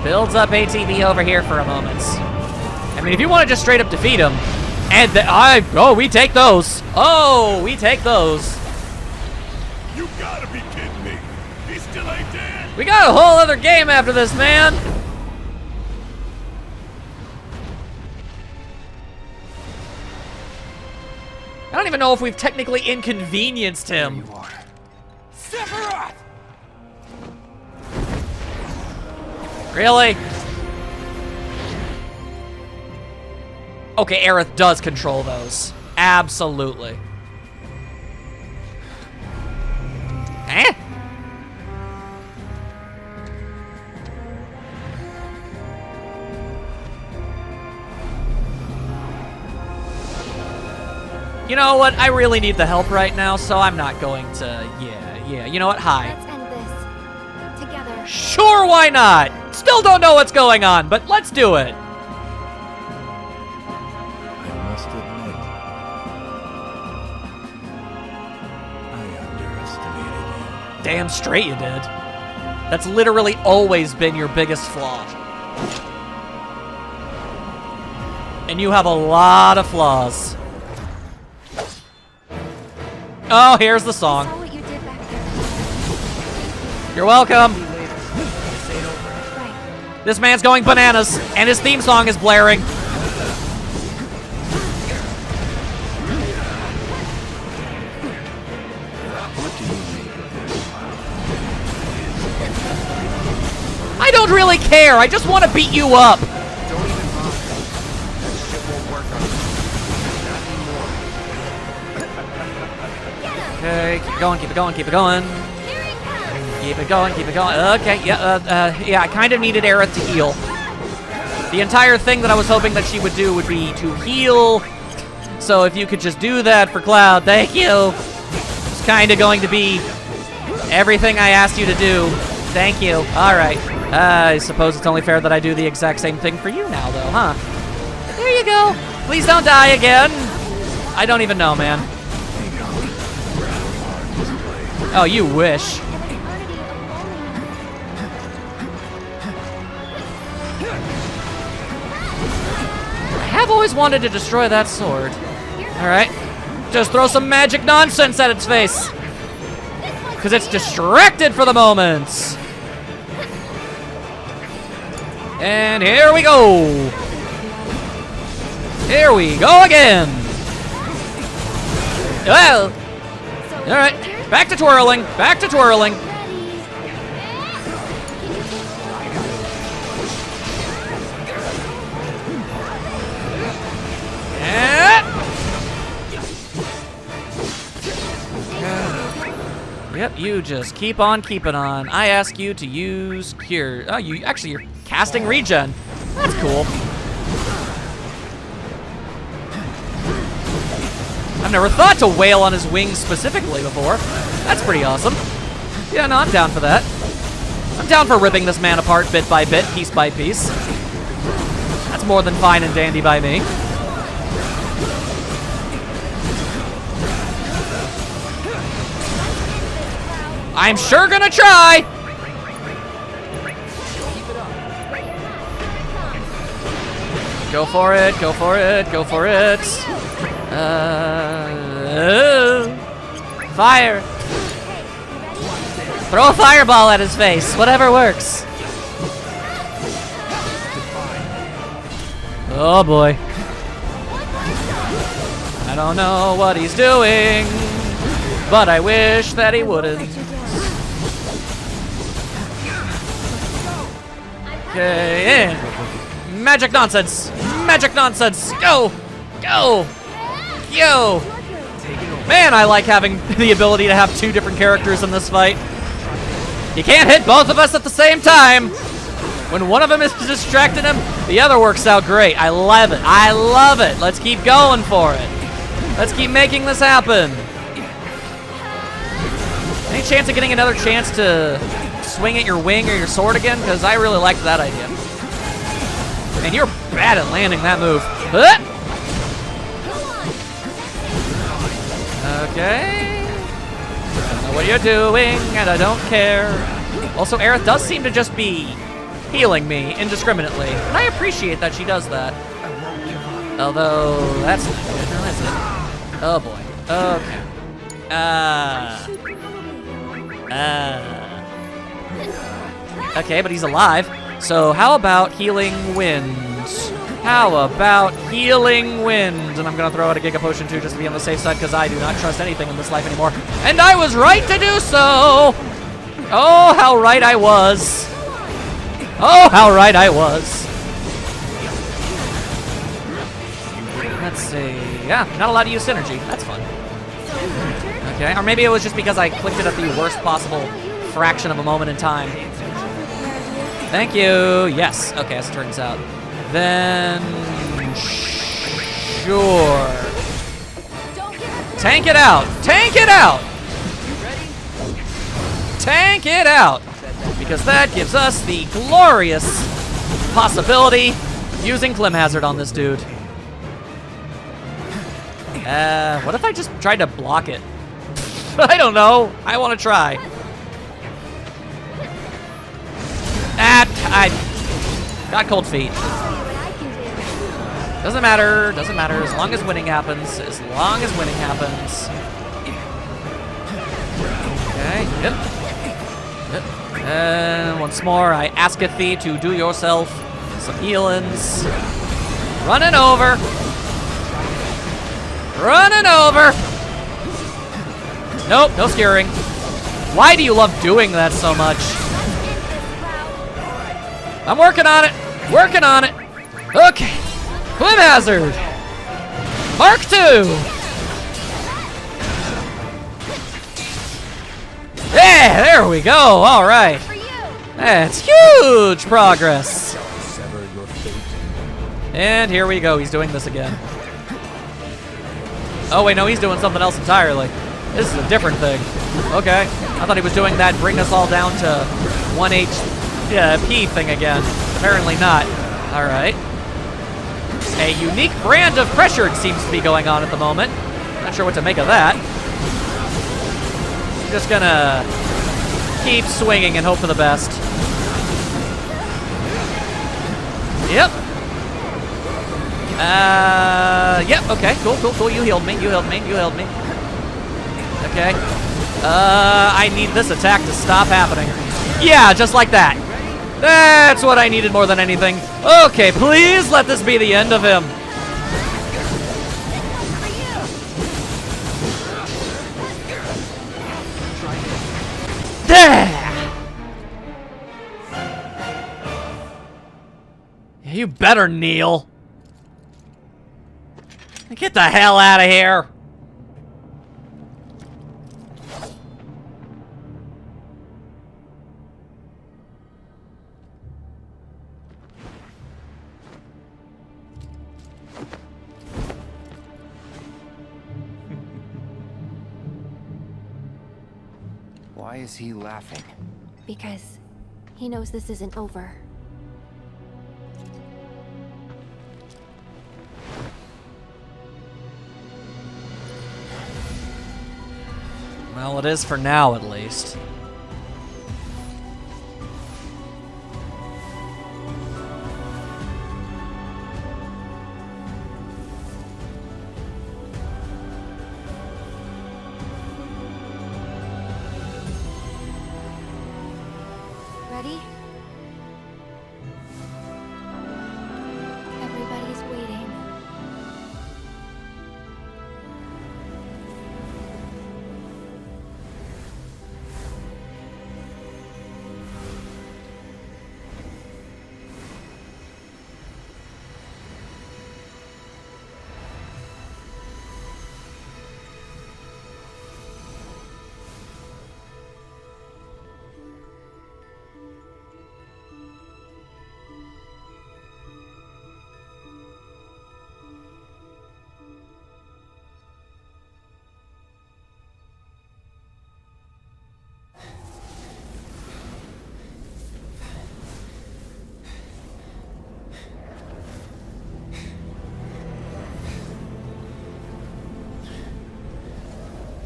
builds up ATB over here for a moment. I mean, if you want to just straight up defeat him, and we take those. Oh, we take those. You gotta be kidding me. He still ain't dead. We got a whole other game after this, man. I don't even know if we've technically inconvenienced him. There you are. Sephiroth! Really? Okay, Aerith does control those. Absolutely. Eh? You know what? I really need the help right now, so I'm not going to... Yeah. You know what? Hi. Let's end this. Together. Sure, why not? Still don't know what's going on, but let's do it. I must admit, I underestimated you. Damn straight you did. That's literally always been your biggest flaw. And you have a lot of flaws. Oh, here's the song. I saw what you did back there. You're welcome. Right. This man's going bananas, and his theme song is blaring. I don't really care. I just want to beat you up. Don't even bother. Shit won't work on you. Not anymore. Okay, keep it going. Here it comes. Keep it going. Okay, yeah, I kind of needed Aerith to heal. The entire thing that I was hoping that she would do would be to heal. So if you could just do that for Cloud, thank you. It's kind of going to be everything I asked you to do. Thank you. All right. I suppose it's only fair that I do the exact same thing for you now, though, huh? There you go. Please don't die again. I don't even know, man. Oh, you wish. have always wanted to destroy that sword. Alright. Just throw some magic nonsense at its face. Because it's distracted for the moment. And here we go. Here we go again. Well. Alright. Back to twirling. Back to twirling. Yep, you just keep on keeping on. I ask you to use cure. Oh, you're casting regen. That's cool. I've never thought to wail on his wings specifically before. That's pretty awesome. Yeah, no, I'm down for that. I'm down for ripping this man apart bit by bit, piece by piece. That's more than fine and dandy by me. I'm sure gonna try! Go for it, go for it, go for it. Fire! Throw a fireball at his face, whatever works. Oh boy. I don't know what he's doing, but I wish that he wouldn't. Okay, in. Magic nonsense! Magic nonsense! Go! Go! Yo! Man, I like having the ability to have two different characters in this fight. You can't hit both of us at the same time! When one of them is distracting him, the other works out great. I love it. I love it. Let's keep going for it. Let's keep making this happen. Any chance of getting another chance to swing at your wing or your sword again? Because I really liked that idea. And you're bad at landing that move. Okay. I don't know what you're doing, and I don't care. Also, Aerith does seem to just be healing me indiscriminately. And I appreciate that she does that. Although, that's not good, now is it? Oh boy. Okay. Okay, but he's alive. So how about healing wind? How about healing wind? And I'm gonna throw out a Giga Potion too, just to be on the safe side, because I do not trust anything in this life anymore. And I was right to do so! Oh, how right I was. Oh, how right I was. Let's see. Yeah, not allowed to use synergy. That's fun. Okay, or maybe it was just because I clicked it at the worst possible fraction of a moment in time. Thank you. Yes. Okay, as it turns out. Then, sure. Tank it out. Tank it out. Tank it out. Because that gives us the glorious possibility of using Clim Hazard on this dude. What if I just tried to block it? I don't know. I want to try. I got cold feet. Doesn't matter. Doesn't matter. As long as winning happens. As long as winning happens. Okay. Yep. And once more, I asketh thee to do yourself some healings. Running over. Running over. Nope, no skewering. Why do you love doing that so much? I'm working on it. Working on it. Okay. Clim Hazard. Mark 2. Yeah, there we go. All right. That's huge progress. And here we go. He's doing this again. Oh, wait, no, he's doing something else entirely. This is a different thing. Okay. I thought he was doing that bring us all down to 1 HP thing again. Apparently not. All right. A unique brand of pressure seems to be going on at the moment. Not sure what to make of that. I'm just gonna keep swinging and hope for the best. Yep. Yep, okay, cool. You healed me. Okay. I need this attack to stop happening. Yeah, just like that. That's what I needed more than anything. Okay, please let this be the end of him. You better kneel. Get the hell out of here. Why is he laughing? Because he knows this isn't over. Well, it is for now, at least. Ready? Everybody's waiting.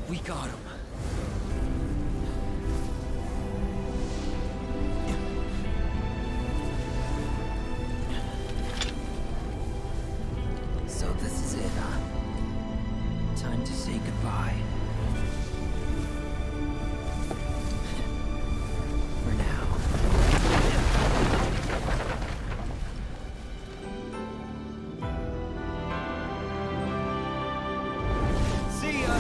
We got him. So this is it, huh? Time to say goodbye. For now. See ya!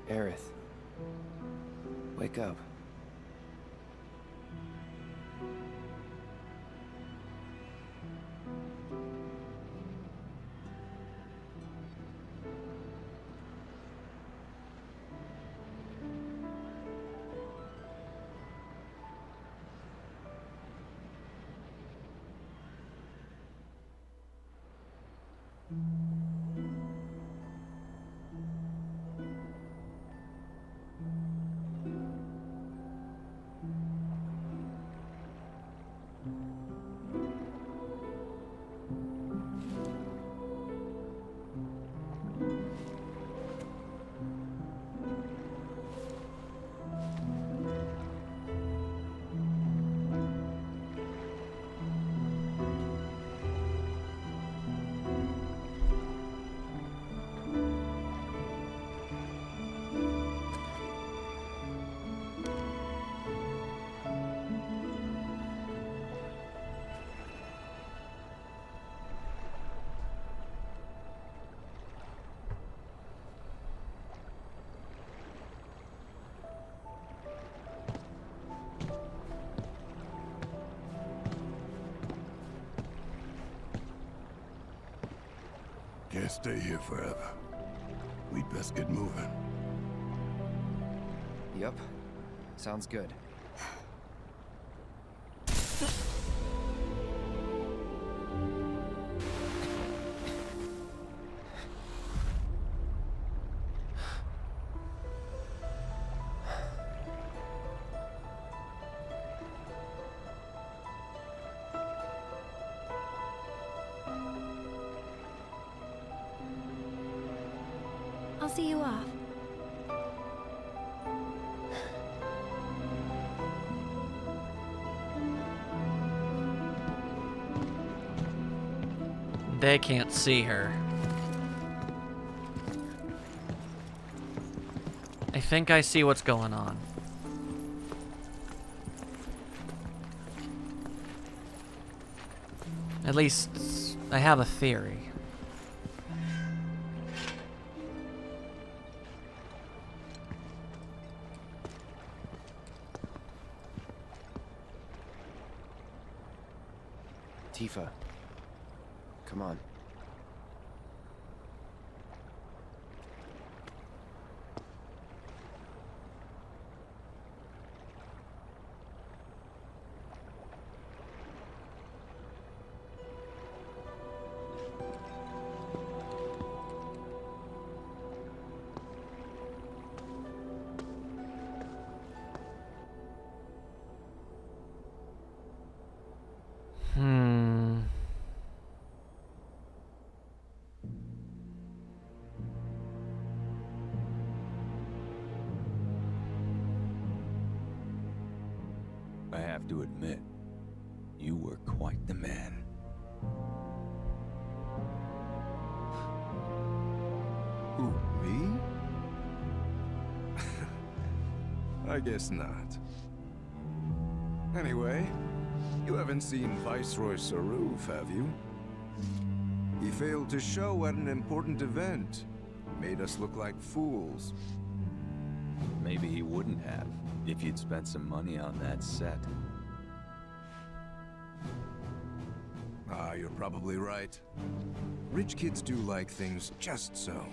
Aerith. Wake up. Can't stay here forever. We'd best get moving. Yep. Sounds good. I'll see you off. They can't see her. I think I see what's going on. At least, I have a theory. Tifa. Come on. I have to admit, you were quite the man. Who, me? I guess not. Anyway, you haven't seen Viceroy Saruf, have you? He failed to show at an important event. Made us look like fools. Maybe he wouldn't have, if you'd spent some money on that set. Ah, you're probably right. Rich kids do like things just so.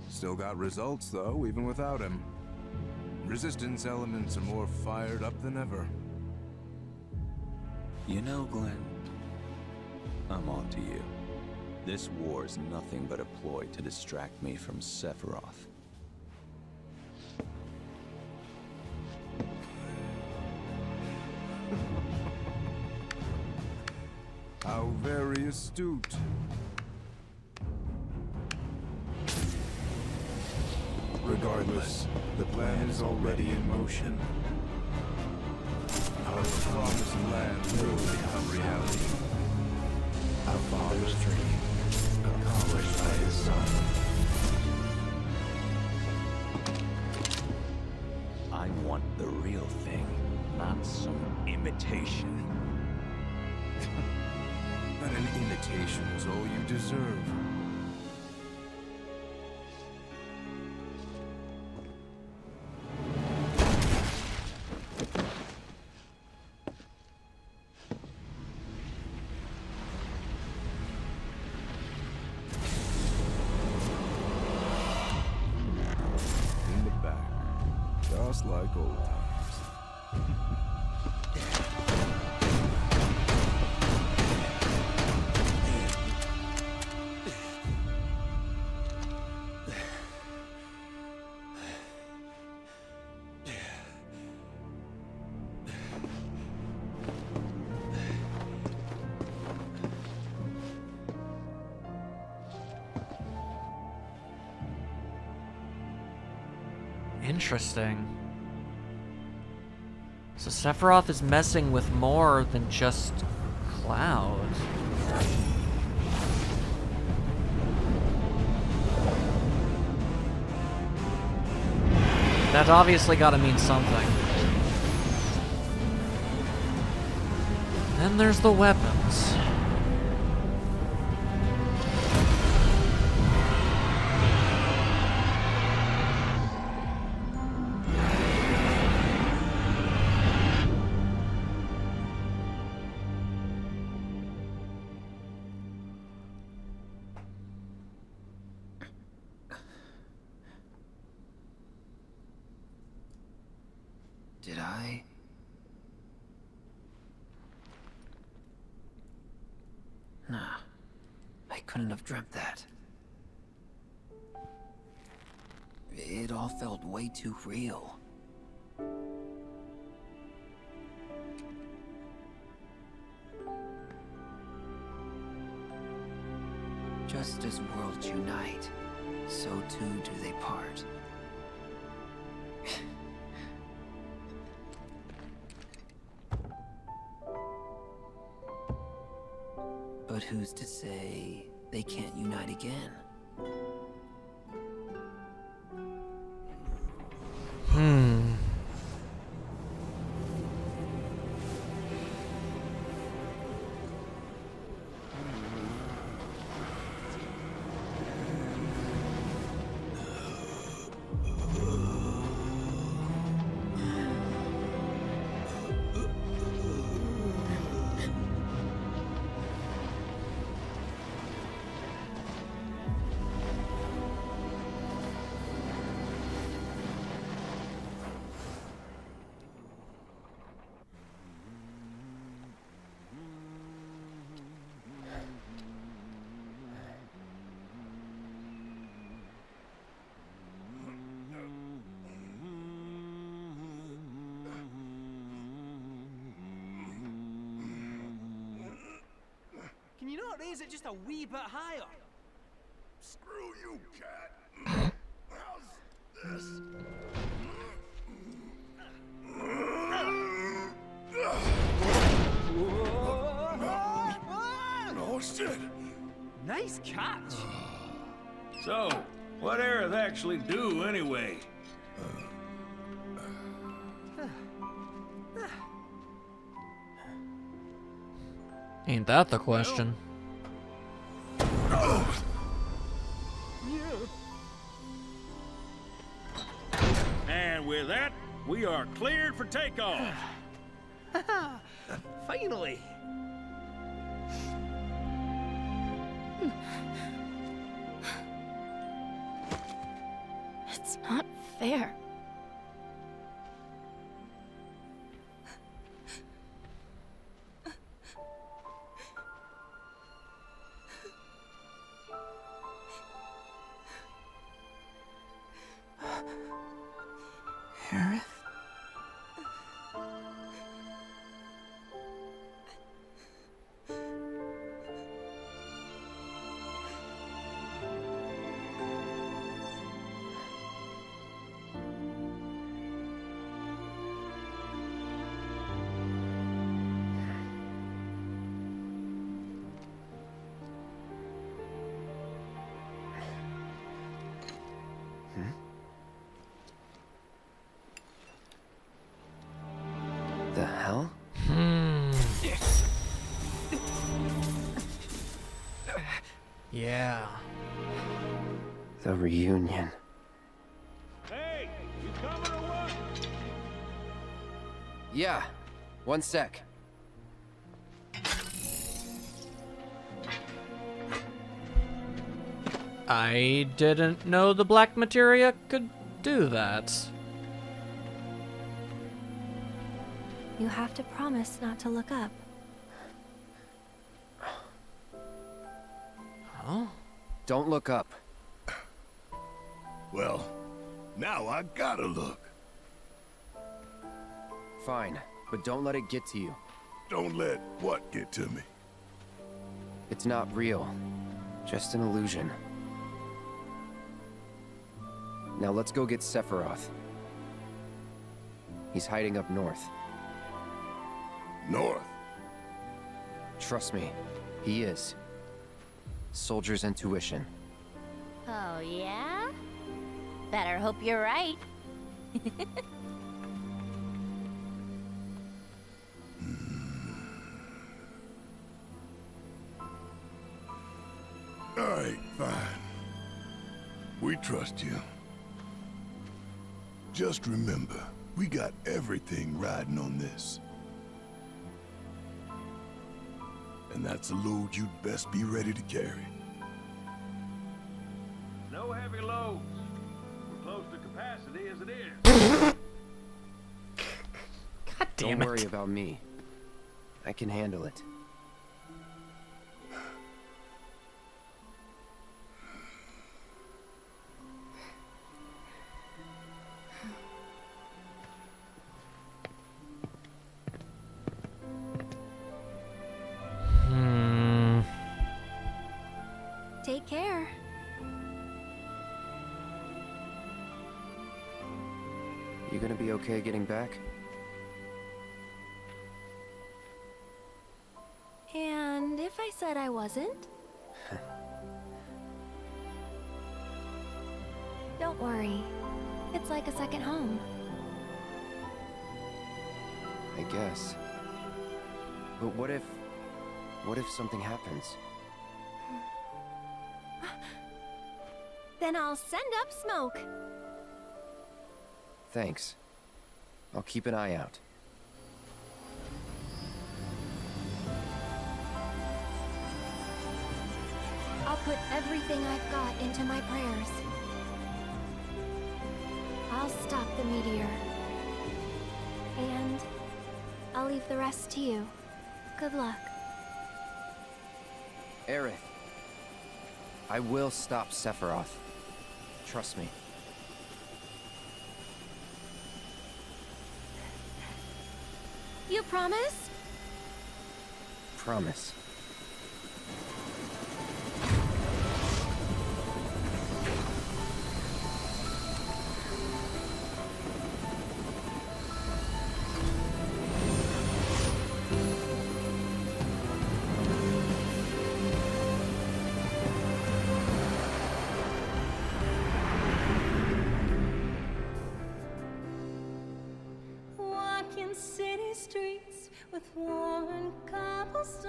Still got results, though, even without him. Resistance elements are more fired up than ever. You know, Glenn, I'm on to you. This war's nothing but a ploy to distract me from Sephiroth. How very astute. Regardless, the plan is already in motion. Our promised land will become reality. Our father's dream, accomplished by his son. I want the real thing, not some imitation. But an imitation is all you deserve. In the back, just like old times. Interesting. So Sephiroth is messing with more than just Cloud. That obviously gotta mean something. Then there's the weapons. Did I? Nah. I couldn't have dreamt that. It all felt way too real. Just as worlds unite, so too do they part. But who's to say they can't unite again? Can you not raise it just a wee bit higher? Screw you, cat. How's this? Oh, shit. Nice catch. So, what Aerith actually do anyway? Ain't that the question? And with that, we are cleared for takeoff. Finally. It's not fair. Aerith? The hell? Yeah. The reunion. Hey, you coming or what? Yeah, one sec. I didn't know the black materia could do that. You have to promise not to look up. Huh? Don't look up. Well, now I gotta look. Fine, but don't let it get to you. Don't let what get to me? It's not real. Just an illusion. Now let's go get Sephiroth. He's hiding up north. North. Trust me, he is. Soldier's intuition. Oh, yeah? Better hope you're right. All right, fine. We trust you. Just remember, we got everything riding on this. And that's a load you'd best be ready to carry. No heavy loads. We're close to capacity as it is. Don't worry about me. I can handle it. Take care. You gonna be okay getting back? And if I said I wasn't? Don't worry. It's like a second home. I guess. But what if something happens? Then I'll send up smoke. Thanks. I'll keep an eye out. I'll put everything I've got into my prayers. I'll stop the meteor. And I'll leave the rest to you. Good luck. Aerith. I will stop Sephiroth. Trust me. You promise? Promise. Walking city streets with worn cobblestones,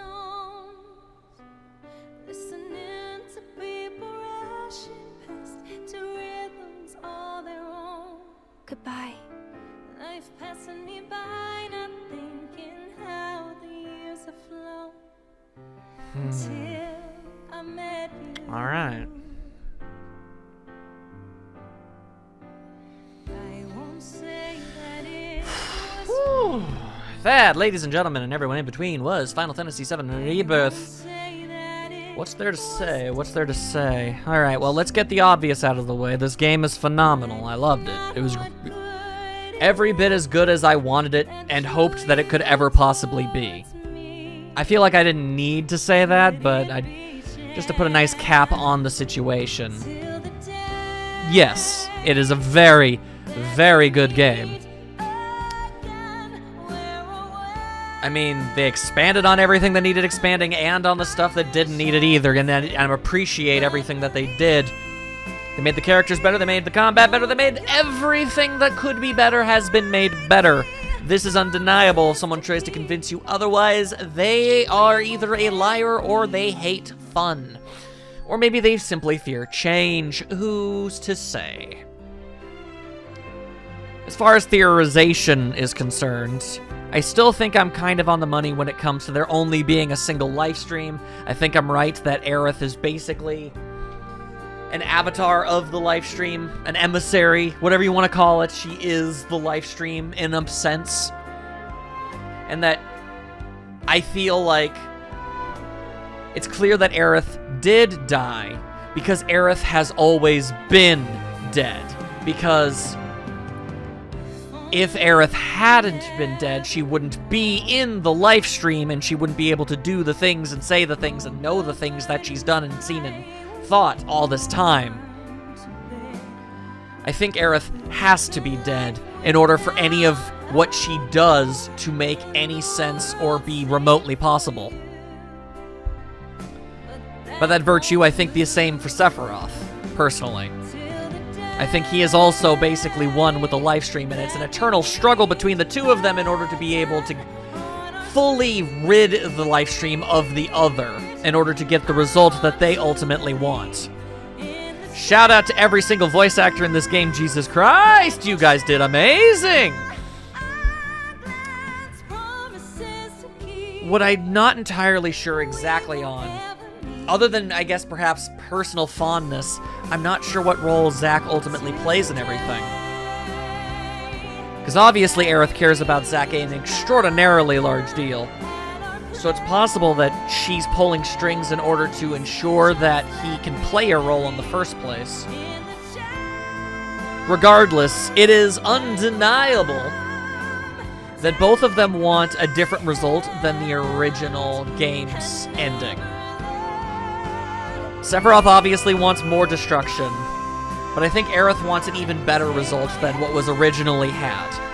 listening to people rushing past to rhythms all their own. Goodbye. Life passing me by, not thinking how the years have flown until I met you. All right. I won't say that it was Whew. That, ladies and gentlemen, and everyone in between, was Final Fantasy VII Rebirth. say that it What's there to say? What's there to say? All right, well, let's get the obvious out of the way. This game is phenomenal. I loved it. It was every bit as good as I wanted it and hoped that it could ever possibly be. I feel like I didn't need to say that, but just to put a nice cap on the situation. Yes, it is a very, very good game. I mean, they expanded on everything that needed expanding and on the stuff that didn't need it either, and I appreciate everything that they did. They made the characters better, they made the combat better, they made everything that could be better has been made better. This is undeniable. If someone tries to convince you otherwise, they are either a liar or they hate fun. Or maybe they simply fear change. Who's to say? As far as theorization is concerned, I still think I'm kind of on the money when it comes to there only being a single live stream. I think I'm right that Aerith is basically an avatar of the live stream, an emissary, whatever you want to call it. She is the live stream in a sense. And that I feel like it's clear that Aerith did die because Aerith has always been dead. Because if Aerith hadn't been dead, she wouldn't be in the live stream and she wouldn't be able to do the things and say the things and know the things that she's done and seen and thought all this time. I think Aerith has to be dead in order for any of what she does to make any sense or be remotely possible. By that virtue, I think the same for Sephiroth, personally. I think he is also basically one with the live stream, and it's an eternal struggle between the two of them in order to be able to fully rid the live stream of the other in order to get the result that they ultimately want. Shout out to every single voice actor in this game. Jesus Christ, you guys did amazing! What I'm not entirely sure exactly on, other than, I guess, perhaps personal fondness, I'm not sure what role Zack ultimately plays in everything. Because obviously Aerith cares about Zack an extraordinarily large deal. So it's possible that she's pulling strings in order to ensure that he can play a role in the first place. Regardless, it is undeniable that both of them want a different result than the original game's ending. Sephiroth obviously wants more destruction, but I think Aerith wants an even better result than what was originally had.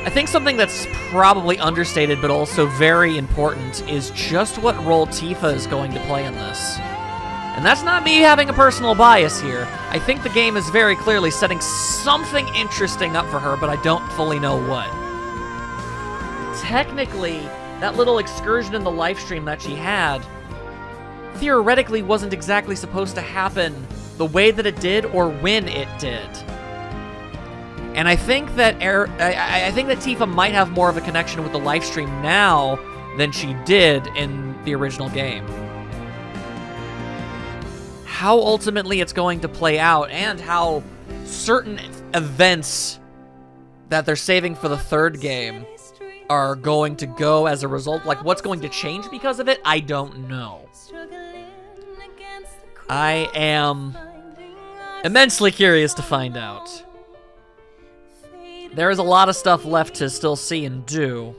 I think something that's probably understated but also very important is just what role Tifa is going to play in this. And that's not me having a personal bias here. I think the game is very clearly setting something interesting up for her, but I don't fully know what. Technically, that little excursion in the livestream that she had theoretically wasn't exactly supposed to happen the way that it did or when it did. And I think that I think that Tifa might have more of a connection with the livestream now than she did in the original game. How ultimately it's going to play out and how certain events that they're saving for the third game are going to go as a result, like what's going to change because of it, I don't know. I am immensely curious to find out. There is a lot of stuff left to still see and do.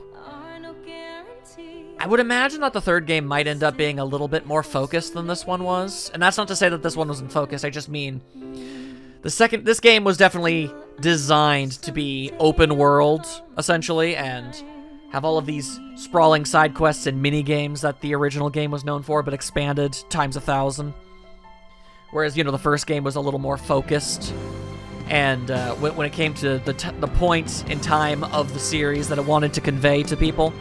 I would imagine that the third game might end up being a little bit more focused than this one was. And that's not to say that this one wasn't focused, I just mean this game was definitely designed to be open world, essentially, and have all of these sprawling side quests and mini games that the original game was known for, but expanded times 1,000. Whereas, you know, the first game was a little more focused. And when it came to the point in time of the series that it wanted to convey to people.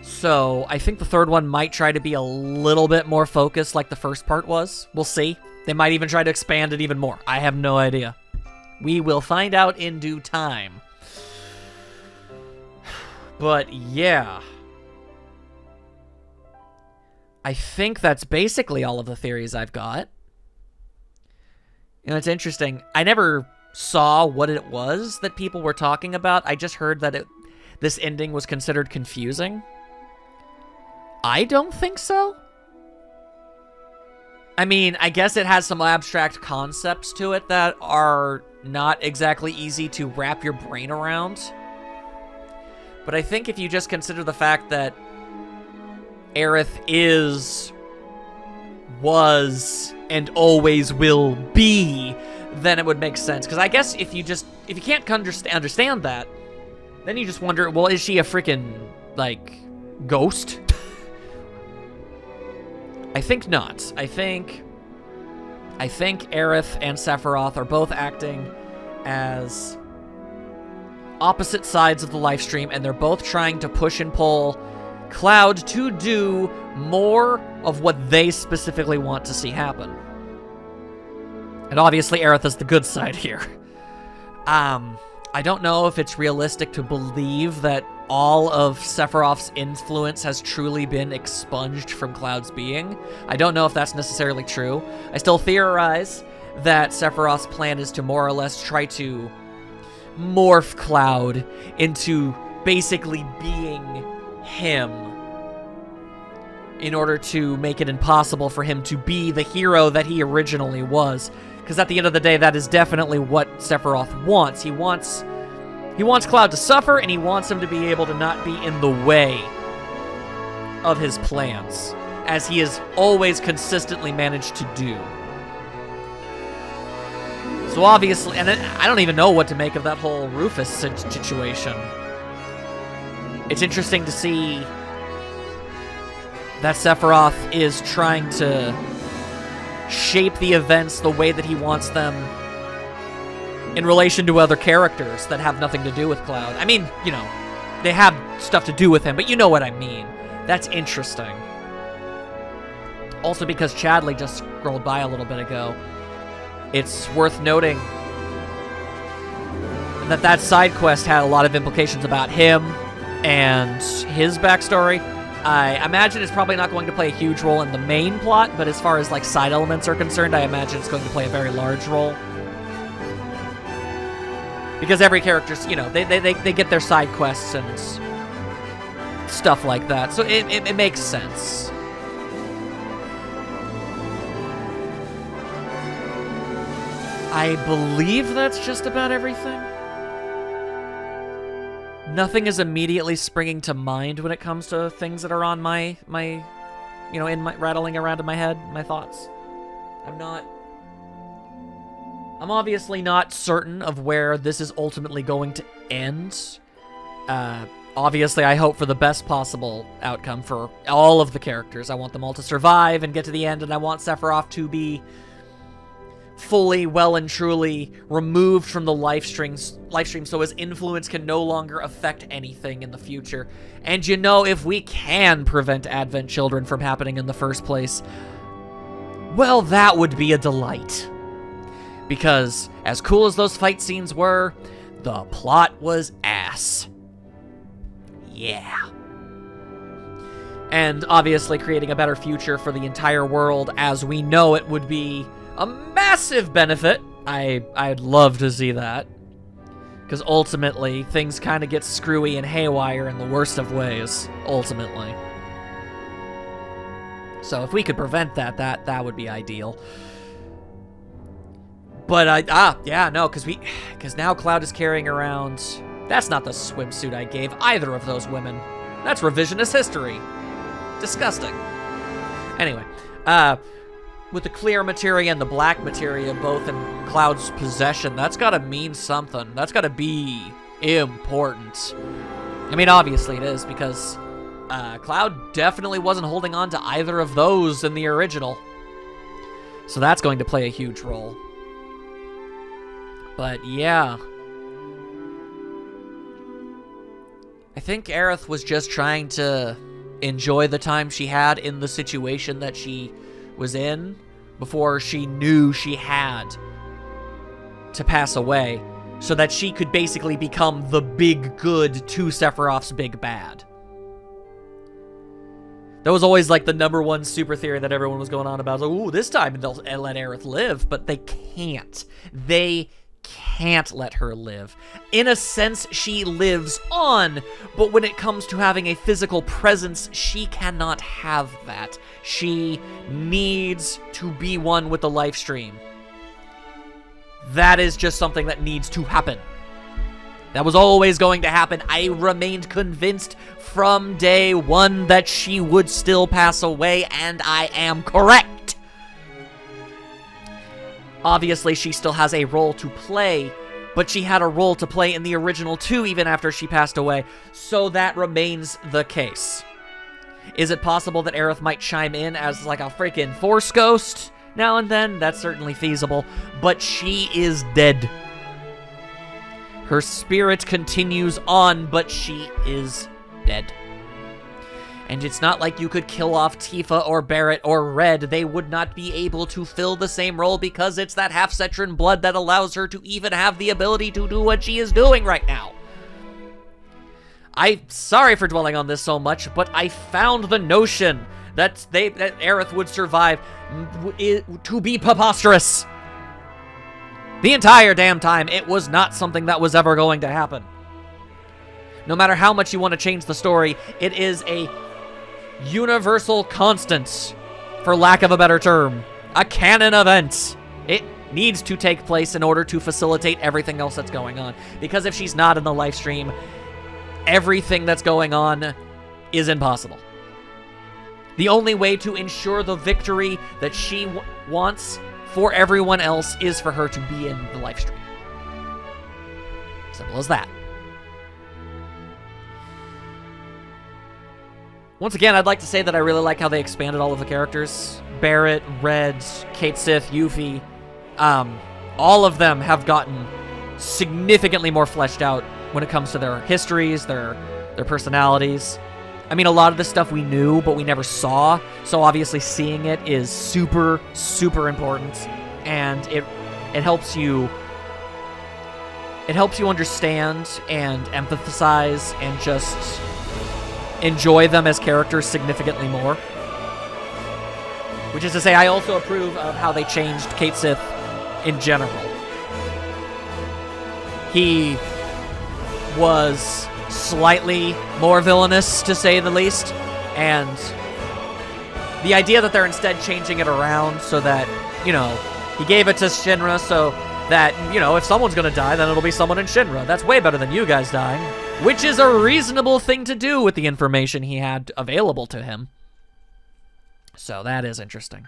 So I think the third one might try to be a little bit more focused like the first part was. We'll see. They might even try to expand it even more. I have no idea. We will find out in due time. But yeah. I think that's basically all of the theories I've got. You know, it's interesting. I never saw what it was that people were talking about. I just heard that this ending was considered confusing. I don't think so. I mean, I guess it has some abstract concepts to it that are not exactly easy to wrap your brain around. But I think if you just consider the fact that Aerith was, and always will be, then it would make sense. Because I guess if you can't understand that, then you just wonder, well, is she a freaking, like, ghost? I think not. I think Aerith and Sephiroth are both acting as opposite sides of the livestream, and they're both trying to push and pull Cloud to do more of what they specifically want to see happen. And obviously Aerith is the good side here. I don't know if it's realistic to believe that all of Sephiroth's influence has truly been expunged from Cloud's being. I don't know if that's necessarily true. I still theorize that Sephiroth's plan is to more or less try to morph Cloud into basically being him in order to make it impossible for him to be the hero that he originally was. Because at the end of the day, that is definitely what Sephiroth wants. He wants Cloud to suffer, and he wants him to be able to not be in the way of his plans, as he has always consistently managed to do. So obviously, and I don't even know what to make of that whole Rufus situation. It's interesting to see that Sephiroth is trying to shape the events the way that he wants them in relation to other characters that have nothing to do with Cloud. I mean, you know, they have stuff to do with him, but you know what I mean. That's interesting. Also, because Chadley just scrolled by a little bit ago, it's worth noting that side quest had a lot of implications about him and his backstory. I imagine it's probably not going to play a huge role in the main plot, but as far as like side elements are concerned, I imagine it's going to play a very large role. Because every character's, you know, they get their side quests and stuff like that. So it makes sense. I believe that's just about everything. Nothing is immediately springing to mind when it comes to things that are on my you know, rattling around in my head, my thoughts. I'm obviously not certain of where this is ultimately going to end. Obviously, I hope for the best possible outcome for all of the characters. I want them all to survive and get to the end, and I want Sephiroth to be fully, well and truly removed from the life stream so his influence can no longer affect anything in the future. And you know, if we can prevent Advent Children from happening in the first place, well, that would be a delight. Because as cool as those fight scenes were, the plot was ass. Yeah. And obviously creating a better future for the entire world as we know it would be a massive benefit. I'd love to see that. Because ultimately, things kind of get screwy and haywire in the worst of ways, ultimately. So if we could prevent that would be ideal. But because now Cloud is carrying around. That's not the swimsuit I gave either of those women. That's revisionist history. Disgusting. Anyway, with the clear materia and the black materia both in Cloud's possession, that's gotta mean something. That's gotta be important. I mean, obviously it is, because Cloud definitely wasn't holding on to either of those in the original. So that's going to play a huge role. But yeah. I think Aerith was just trying to enjoy the time she had in the situation that she was in before she knew she had to pass away, so that she could basically become the big good to Sephiroth's big bad. That was always like the #1 super theory that everyone was going on about. Like, ooh, this time they'll let Aerith live, but they can't. They can't let her live. In a sense, she lives on, but when it comes to having a physical presence, she cannot have that. She needs to be one with the life stream. That is just something that needs to happen. That was always going to happen. I remained convinced from day one that she would still pass away, and I am correct. Obviously, she still has a role to play, but she had a role to play in the original too, even after she passed away, so that remains the case. Is it possible that Aerith might chime in as like a freaking Force ghost now and then? That's certainly feasible, but she is dead. Her spirit continues on, but she is dead. And it's not like you could kill off Tifa or Barrett or Red. They would not be able to fill the same role because it's that half-Cetran blood that allows her to even have the ability to do what she is doing right now. I'm sorry for dwelling on this so much, but I found the notion that Aerith would survive to be preposterous. The entire damn time, it was not something that was ever going to happen. No matter how much you want to change the story, it is a universal constant, for lack of a better term. A canon event. It needs to take place in order to facilitate everything else that's going on. Because if she's not in the live stream, everything that's going on is impossible. The only way to ensure the victory that she wants for everyone else is for her to be in the live stream. Simple as that. Once again, I'd like to say that I really like how they expanded all of the characters. Barrett, Red, Kate Sith, Yuffie. All of them have gotten significantly more fleshed out when it comes to their histories, their personalities. I mean, a lot of the stuff we knew, but we never saw. So obviously seeing it is super, super important. And it helps you... It helps you understand and empathize and just enjoy them as characters significantly more. Which is to say, I also approve of how they changed Kate Sith in general. he was slightly more villainous, to say the least. And the idea that they're instead changing it around so that, you know, he gave it to Shinra so that, you know, if someone's gonna die, then it'll be someone in Shinra. That's way better than you guys dying. Which is a reasonable thing to do with the information he had available to him. So that is interesting.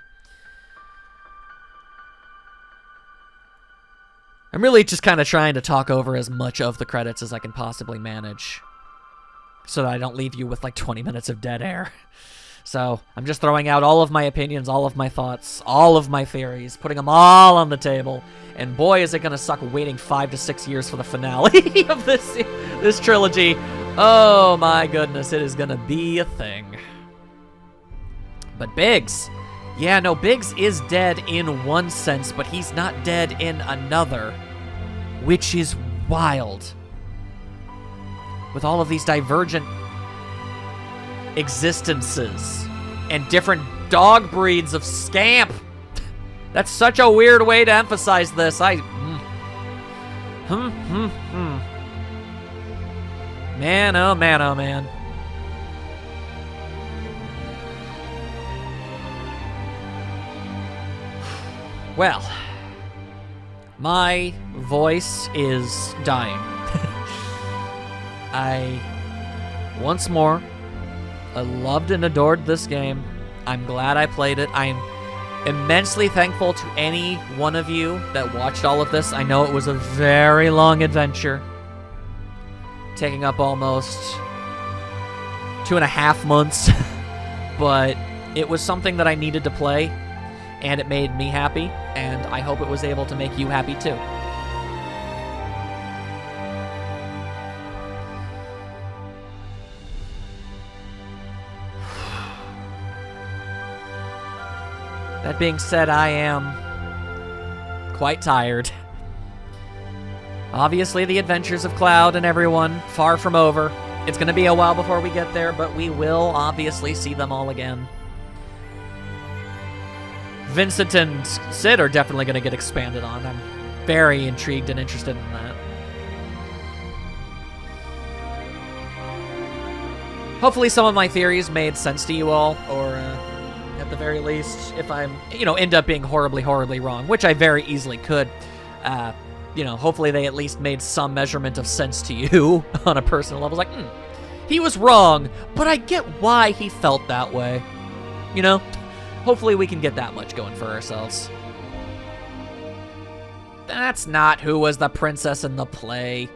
I'm really just kind of trying to talk over as much of the credits as I can possibly manage, so that I don't leave you with like 20 minutes of dead air. So I'm just throwing out all of my opinions, all of my thoughts, all of my theories, putting them all on the table. And boy, is it going to suck waiting 5 to 6 years for the finale of this trilogy. Oh my goodness, it is going to be a thing. But Biggs, yeah, no, Biggs is dead in one sense, but he's not dead in another, which is wild. With all of these divergent existences and different dog breeds of scamp. That's such a weird way to emphasize this. Man, oh man, oh man. Well, my voice is dying. Once more, I loved and adored this game. I'm glad I played it. I'm immensely thankful to any one of you that watched all of this. I know it was a very long adventure, taking up almost 2.5 months, but it was something that I needed to play, and it made me happy, and I hope it was able to make you happy too. That being said, I am quite tired. Obviously, the adventures of Cloud and everyone, far from over. It's going to be a while before we get there, but we will obviously see them all again. Vincent and Sid are definitely going to get expanded on. I'm very intrigued and interested in that. Hopefully some of my theories made sense to you all, or at the very least, if I'm, end up being horribly, horribly wrong, which I very easily could, hopefully they at least made some measurement of sense to you on a personal level. It's like, he was wrong, but I get why he felt that way. Hopefully we can get that much going for ourselves. That's not who was the princess in the play.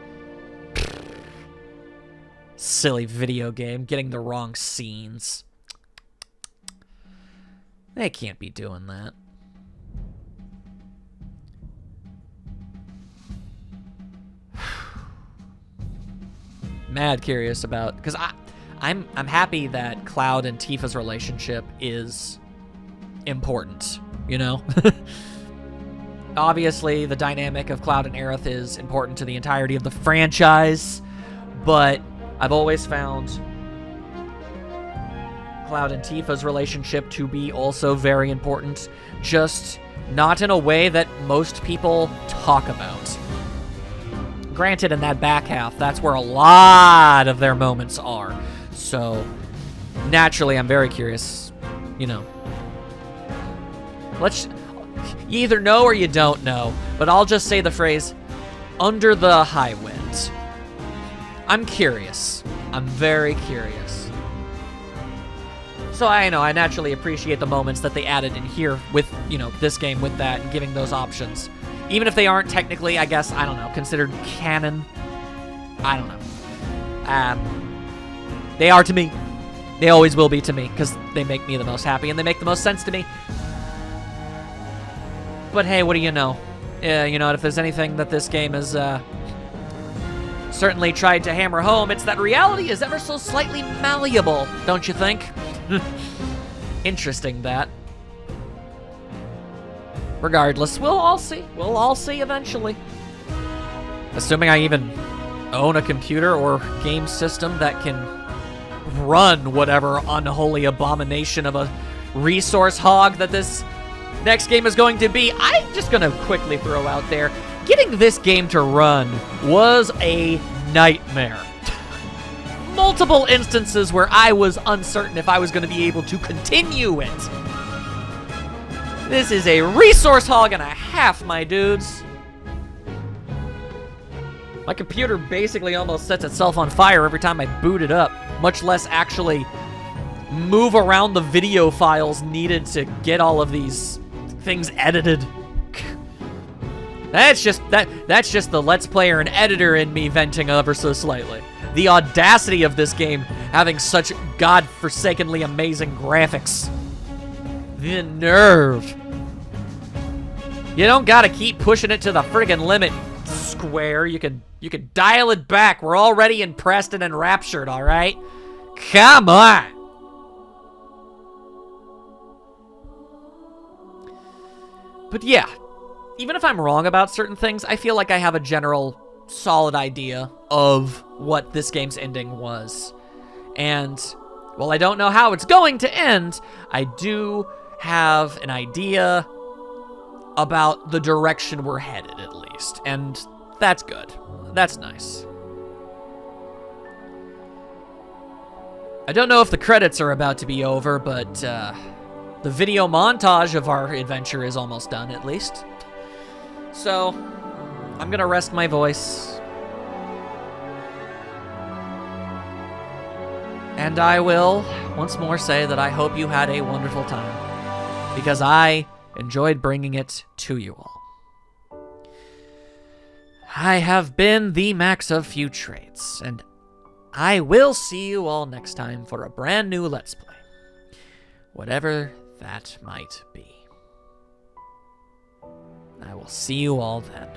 Silly video game, getting the wrong scenes. They can't be doing that. Mad curious about, because I'm happy that Cloud and Tifa's relationship is important, Obviously, the dynamic of Cloud and Aerith is important to the entirety of the franchise, but I've always found Cloud and Tifa's relationship to be also very important, just not in a way that most people talk about. Granted, in that back half, that's where a lot of their moments are. So, naturally, I'm very curious, You either know or you don't know, but I'll just say the phrase, under the high wind. I'm curious. I'm very curious. So I naturally appreciate the moments that they added in here with, this game with that and giving those options. Even if they aren't technically, I guess, considered canon. I don't know. They are to me. They always will be to me, because they make me the most happy and they make the most sense to me. But hey, what do you know? If there's anything that this game has certainly tried to hammer home, it's that reality is ever so slightly malleable, don't you think? Interesting, that. Regardless, we'll all see. We'll all see eventually. Assuming I even own a computer or game system that can run whatever unholy abomination of a resource hog that this next game is going to be. I'm just going to quickly throw out there, Getting this game to run was a nightmare. Multiple instances where I was uncertain if I was going to be able to continue it. This is a resource hog and a half, my dudes. My computer basically almost sets itself on fire every time I boot it up, much less actually move around the video files needed to get all of these things edited. That's just the Let's Player and editor in me venting ever so slightly. The audacity of this game having such godforsakenly amazing graphics. The nerve. You don't gotta keep pushing it to the friggin' limit, Square. You can dial it back. We're already impressed and enraptured, alright? Come on! But yeah, even if I'm wrong about certain things, I feel like I have a general solid idea of what this game's ending was. And while I don't know how it's going to end, I do have an idea about the direction we're headed, at least. And that's good. That's nice. I don't know if the credits are about to be over, but the video montage of our adventure is almost done, at least. So, I'm gonna rest my voice. And I will once more say that I hope you had a wonderful time, because I enjoyed bringing it to you all. I have been the Max of Few Traits, and I will see you all next time for a brand new Let's Play. Whatever that might be. I will see you all then.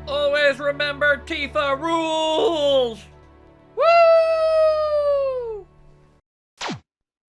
Always remember Tifa rules!